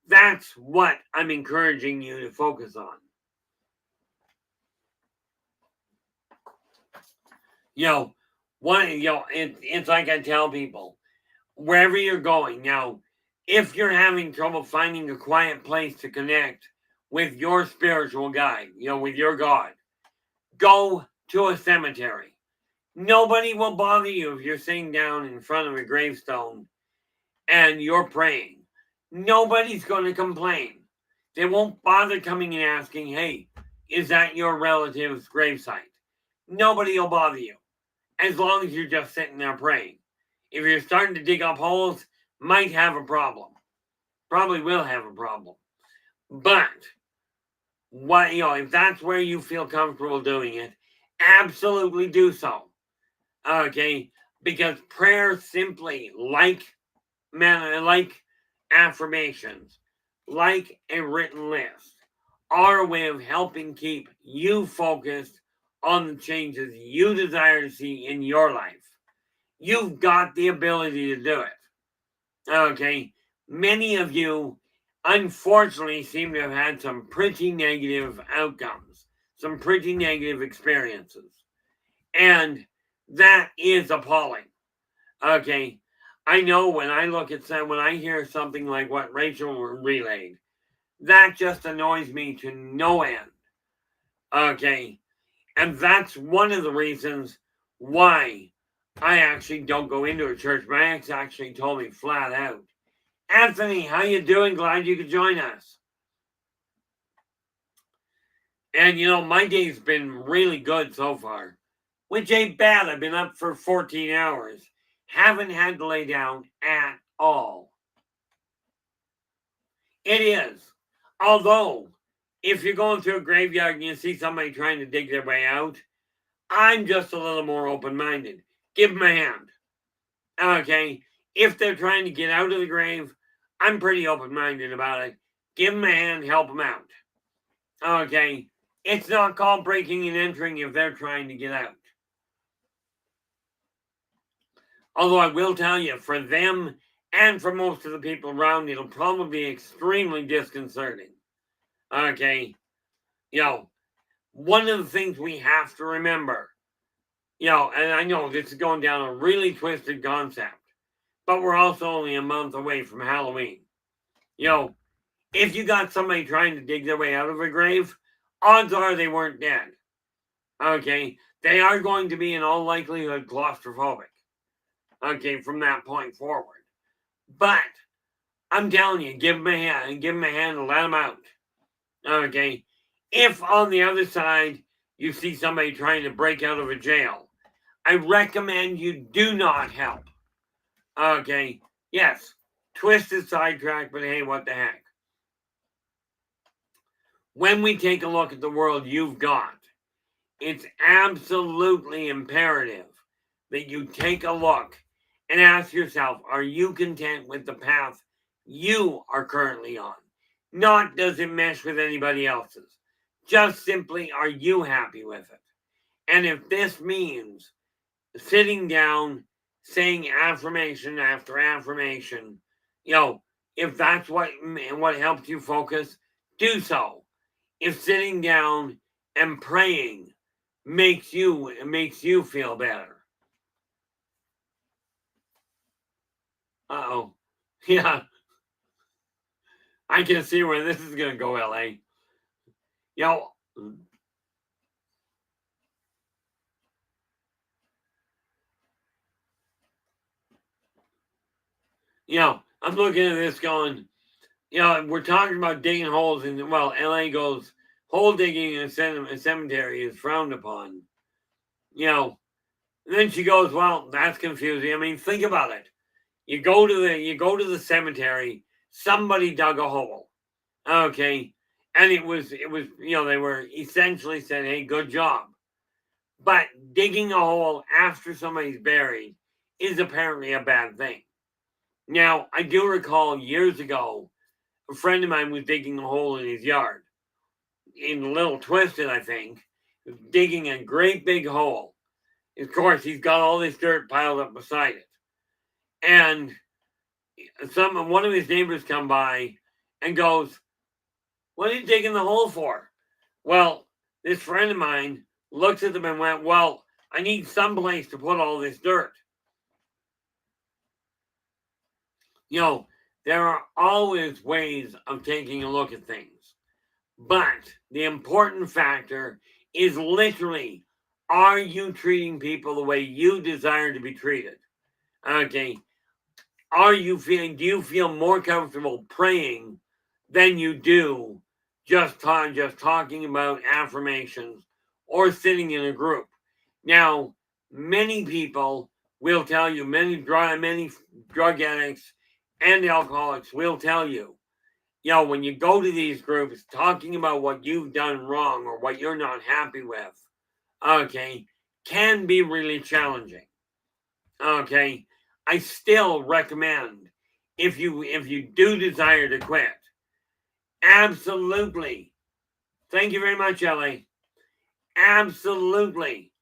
that's what I'm encouraging you to focus on. It's like I tell people, wherever you're going now, if you're having trouble finding a quiet place to connect with your spiritual guide, with your God, go to a cemetery. Nobody will bother you if you're sitting down in front of a gravestone and you're praying. Nobody's going to complain. They won't bother coming and asking, hey, is that your relative's gravesite? Nobody will bother you as long as you're just sitting there praying. If you're starting to dig up holes, might have a problem. Probably will have a problem. But if that's where you feel comfortable doing it, absolutely do so. Okay, because prayer simply, like affirmations, like a written list, are a way of helping keep you focused on the changes you desire to see in your life. You've got the ability to do it. Okay, many of you unfortunately seem to have had some pretty negative outcomes, some pretty negative experiences. And that is appalling. Okay, I know when I hear something like what Rachel relayed, that just annoys me to no end. Okay, and that's one of the reasons why I actually don't go into a church. My ex actually told me flat out, Anthony, how you doing? Glad you could join us. And my day's been really good so far, which ain't bad. I've been up for 14 hours. Haven't had to lay down at all. It is. Although, if you're going through a graveyard and you see somebody trying to dig their way out, I'm just a little more open-minded. Give them a hand. Okay? If they're trying to get out of the grave, I'm pretty open-minded about it. Give them a hand, help them out. Okay? It's not called breaking and entering if they're trying to get out. Although I will tell you, for them and for most of the people around, it'll probably be extremely disconcerting. Okay? One of the things we have to remember, and I know this is going down a really twisted concept, but we're also only a month away from Halloween. If you got somebody trying to dig their way out of a grave, odds are they weren't dead. Okay? They are going to be, in all likelihood, claustrophobic. Okay, from that point forward. But I'm telling you, give them a hand and let them out. Okay? If on the other side you see somebody trying to break out of a jail. I recommend you do not help. Okay, yes, twisted sidetrack, but hey, what the heck. When we take a look at the world you've got, it's absolutely imperative that you take a look and ask yourself, are you content with the path you are currently on? Not does it mesh with anybody else's. Just simply, are you happy with it? And if this means sitting down, saying affirmation after affirmation, if that's what helps you focus, do so. If sitting down and praying makes you feel better. Uh-oh. Yeah. I can see where this is gonna go, LA. Yo. I'm looking at this going, we're talking about digging holes in, LA goes, hole digging in a cemetery is frowned upon. And then she goes, well, that's confusing. I mean, think about it. You go to the cemetery, somebody dug a hole. Okay. And it was, they were essentially said, hey, good job. But digging a hole after somebody's buried is apparently a bad thing. Now, I do recall years ago, a friend of mine was digging a hole in his yard. In a Little Twisted, I think, digging a great big hole. Of course, he's got all this dirt piled up beside it. And one of his neighbors come by and goes, what are you digging the hole for? Well, this friend of mine looked at them and went, well, I need someplace to put all this dirt. There are always ways of taking a look at things. But the important factor is literally, are you treating people the way you desire to be treated? Okay. Do you feel more comfortable praying than you do just talking about affirmations or sitting in a group? Now, many people will tell you, many drug addicts and alcoholics will tell you, when you go to these groups, talking about what you've done wrong or what you're not happy with, okay, can be really challenging. Okay, I still recommend, if you do desire to quit, absolutely. Thank you very much, Ellie. Absolutely.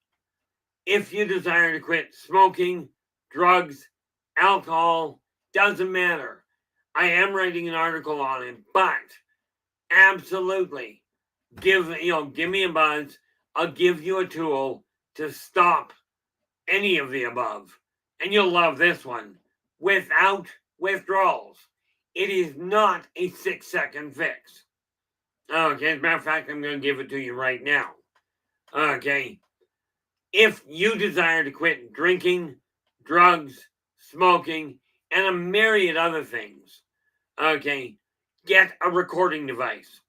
If you desire to quit smoking, drugs, alcohol, doesn't matter. I am writing an article on it, but absolutely, give me a buzz. I'll give you a tool to stop any of the above, and you'll love this one. Without withdrawals, it is not a 6-second fix. Okay, as a matter of fact, I'm going to give it to you right now. Okay, if you desire to quit drinking, drugs, smoking, and a myriad other things, okay, get a recording device.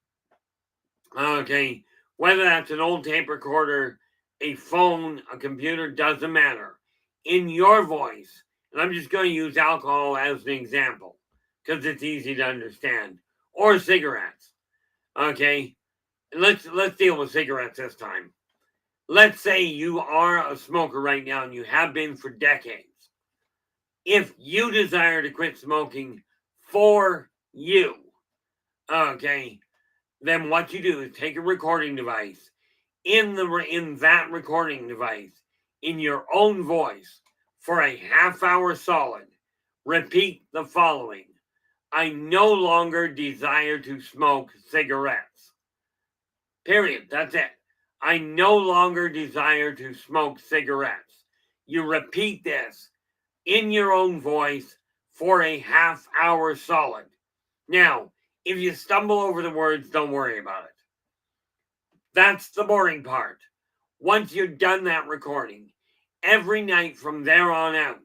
Okay, whether that's an old tape recorder, a phone, a computer, doesn't matter. In your voice, and I'm just going to use alcohol as an example because it's easy to understand, or cigarettes. Okay, and let's deal with cigarettes this time. Let's say you are a smoker right now and you have been for decades. If you desire to quit smoking for you, okay, then what you do is take a recording device. In that recording device, in your own voice, for a half hour solid, repeat the following. I no longer desire to smoke cigarettes. Period. That's it. I no longer desire to smoke cigarettes. You repeat this in your own voice for a half hour solid. Now, if you stumble over the words, don't worry about it. That's the boring part. Once you've done that recording, every night from there on out,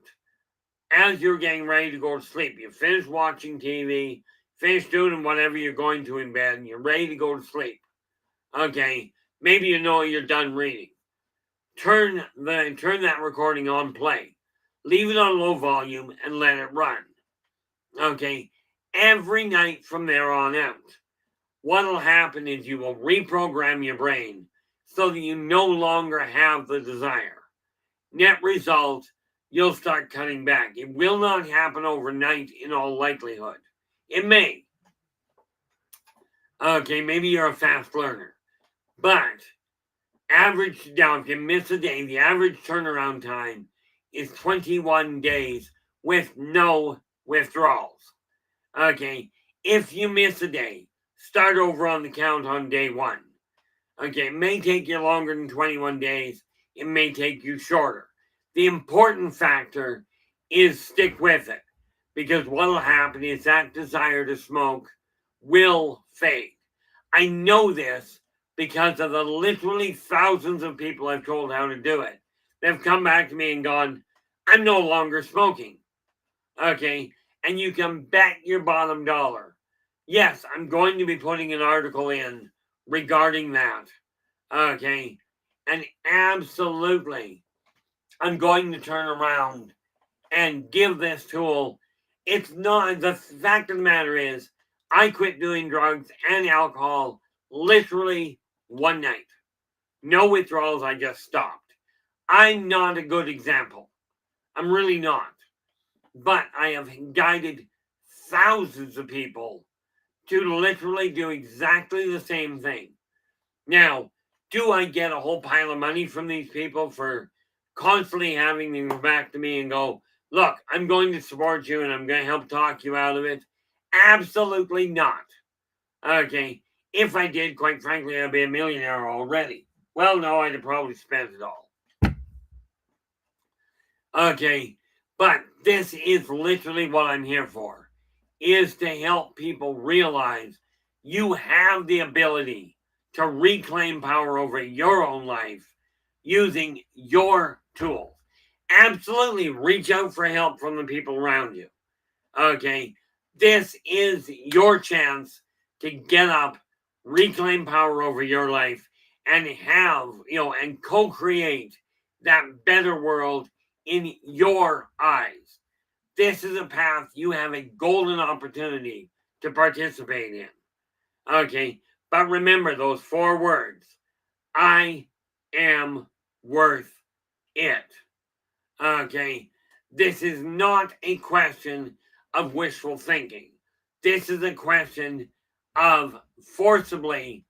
as you're getting ready to go to sleep, you finish watching TV, finish doing whatever you're going to in bed, and you're ready to go to sleep. Okay, Maybe you know you're done reading. Turn that recording on play. Leave it on low volume and let it run. Okay? Every night from there on out. What'll happen is you will reprogram your brain so that you no longer have the desire. Net result, you'll start cutting back. It will not happen overnight in all likelihood. It may. Okay, maybe you're a fast learner. But average, now if you miss a day, the average turnaround time is 21 days with no withdrawals. Okay, if you miss a day, start over on the count on day one. Okay, it may take you longer than 21 days. It may take you shorter. The important factor is stick with it, because what will happen is that desire to smoke will fade. I know this because of the literally thousands of people I've told how to do it. They've come back to me and gone, I'm no longer smoking. Okay, and you can bet your bottom dollar. Yes, I'm going to be putting an article in regarding that. Okay, and absolutely, I'm going to turn around and give this tool. It's not, the fact of the matter is, I quit doing drugs and alcohol literally one night. No withdrawals, I just stopped. I'm not a good example. I'm really not. But I have guided thousands of people to literally do exactly the same thing. Now, do I get a whole pile of money from these people for constantly having them come back to me and go, look, I'm going to support you and I'm going to help talk you out of it? Absolutely not. Okay, if I did, quite frankly, I'd be a millionaire already. Well, no, I'd have probably spent it all. Okay, but this is literally what I'm here for, is to help people realize you have the ability to reclaim power over your own life using your tools. Absolutely reach out for help from the people around you. Okay, this is your chance to get up, reclaim power over your life, and have, and co-create that better world in your eyes. This is a path you have a golden opportunity to participate in. Okay, but remember those 4 words. I am worth it. Okay, this is not a question of wishful thinking. This is a question of forcibly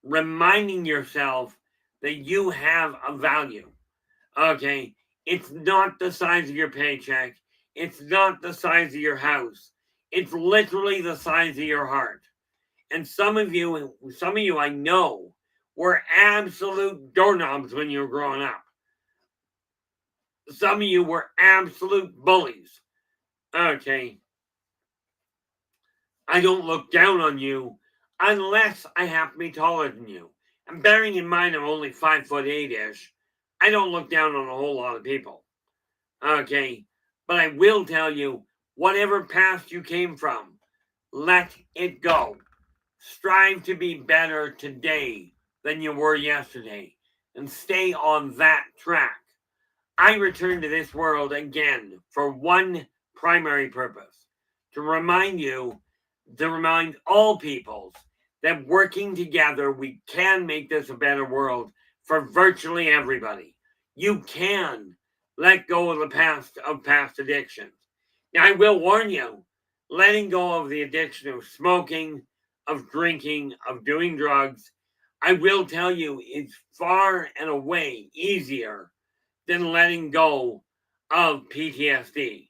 reminding yourself that you have a value. Okay, it's not the size of your paycheck. It's not the size of your house. It's literally the size of your heart. And some of you I know were absolute doorknobs when you were growing up. Some of you were absolute bullies. Okay. I don't look down on you unless I have to be taller than you. And bearing in mind I'm only 5'8" I don't look down on a whole lot of people. Okay. But I will tell you, whatever past you came from, let it go. Strive to be better today than you were yesterday and stay on that track. I return to this world again for one primary purpose, to remind all peoples that working together, we can make this a better world for virtually everybody. You can let go of past addictions. Now, I will warn you, letting go of the addiction of smoking, of drinking, of doing drugs, I will tell you it's far and away easier than letting go of PTSD.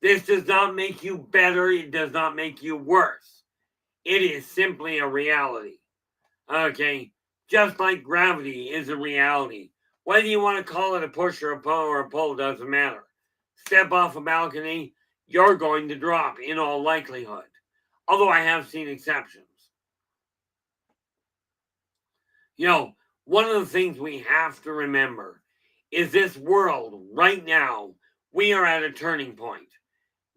This does not make you better. It does not make you worse. It is simply a reality. Okay? Just like gravity is a reality. Whether you want to call it a push or a pull doesn't matter. Step off a balcony, you're going to drop in all likelihood. Although I have seen exceptions. One of the things we have to remember is this world right now, we are at a turning point.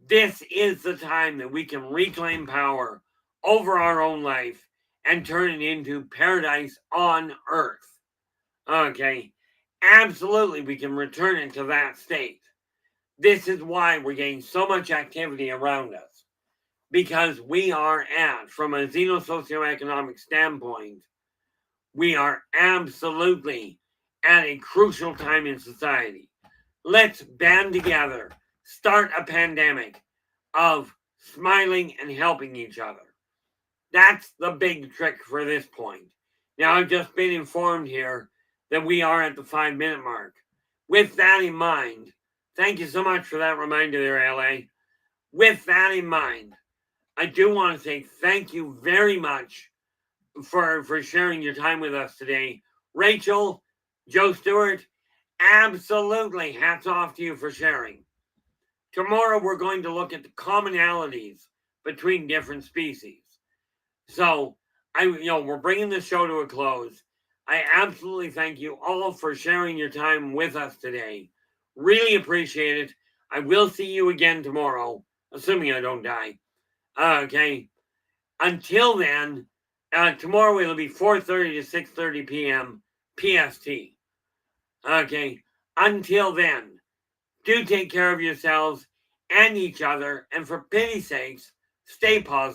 This is the time that we can reclaim power over our own life and turn it into paradise on earth. Okay, absolutely, we can return it to that state. This is why we're getting so much activity around us, because we are from a xenosocioeconomic standpoint, we are absolutely at a crucial time in society. Let's band together, start a pandemic of smiling and helping each other. That's the big trick for this point. Now, I've just been informed here that we are at the 5-minute mark. With that in mind, thank you so much for that reminder there, LA. With that in mind, I do want to say thank you very much for sharing your time with us today. Rachel, Joe Stewart, absolutely hats off to you for sharing. Tomorrow we're going to look at the commonalities between different species. So we're bringing the show to a close. I absolutely thank you all for sharing your time with us today. Really appreciate it. I will see you again tomorrow, assuming I don't die. Okay. Until then, tomorrow it'll be 4:30 to 6:30 p.m. PST. Okay. Until then, do take care of yourselves and each other, and for pity's sakes, stay positive.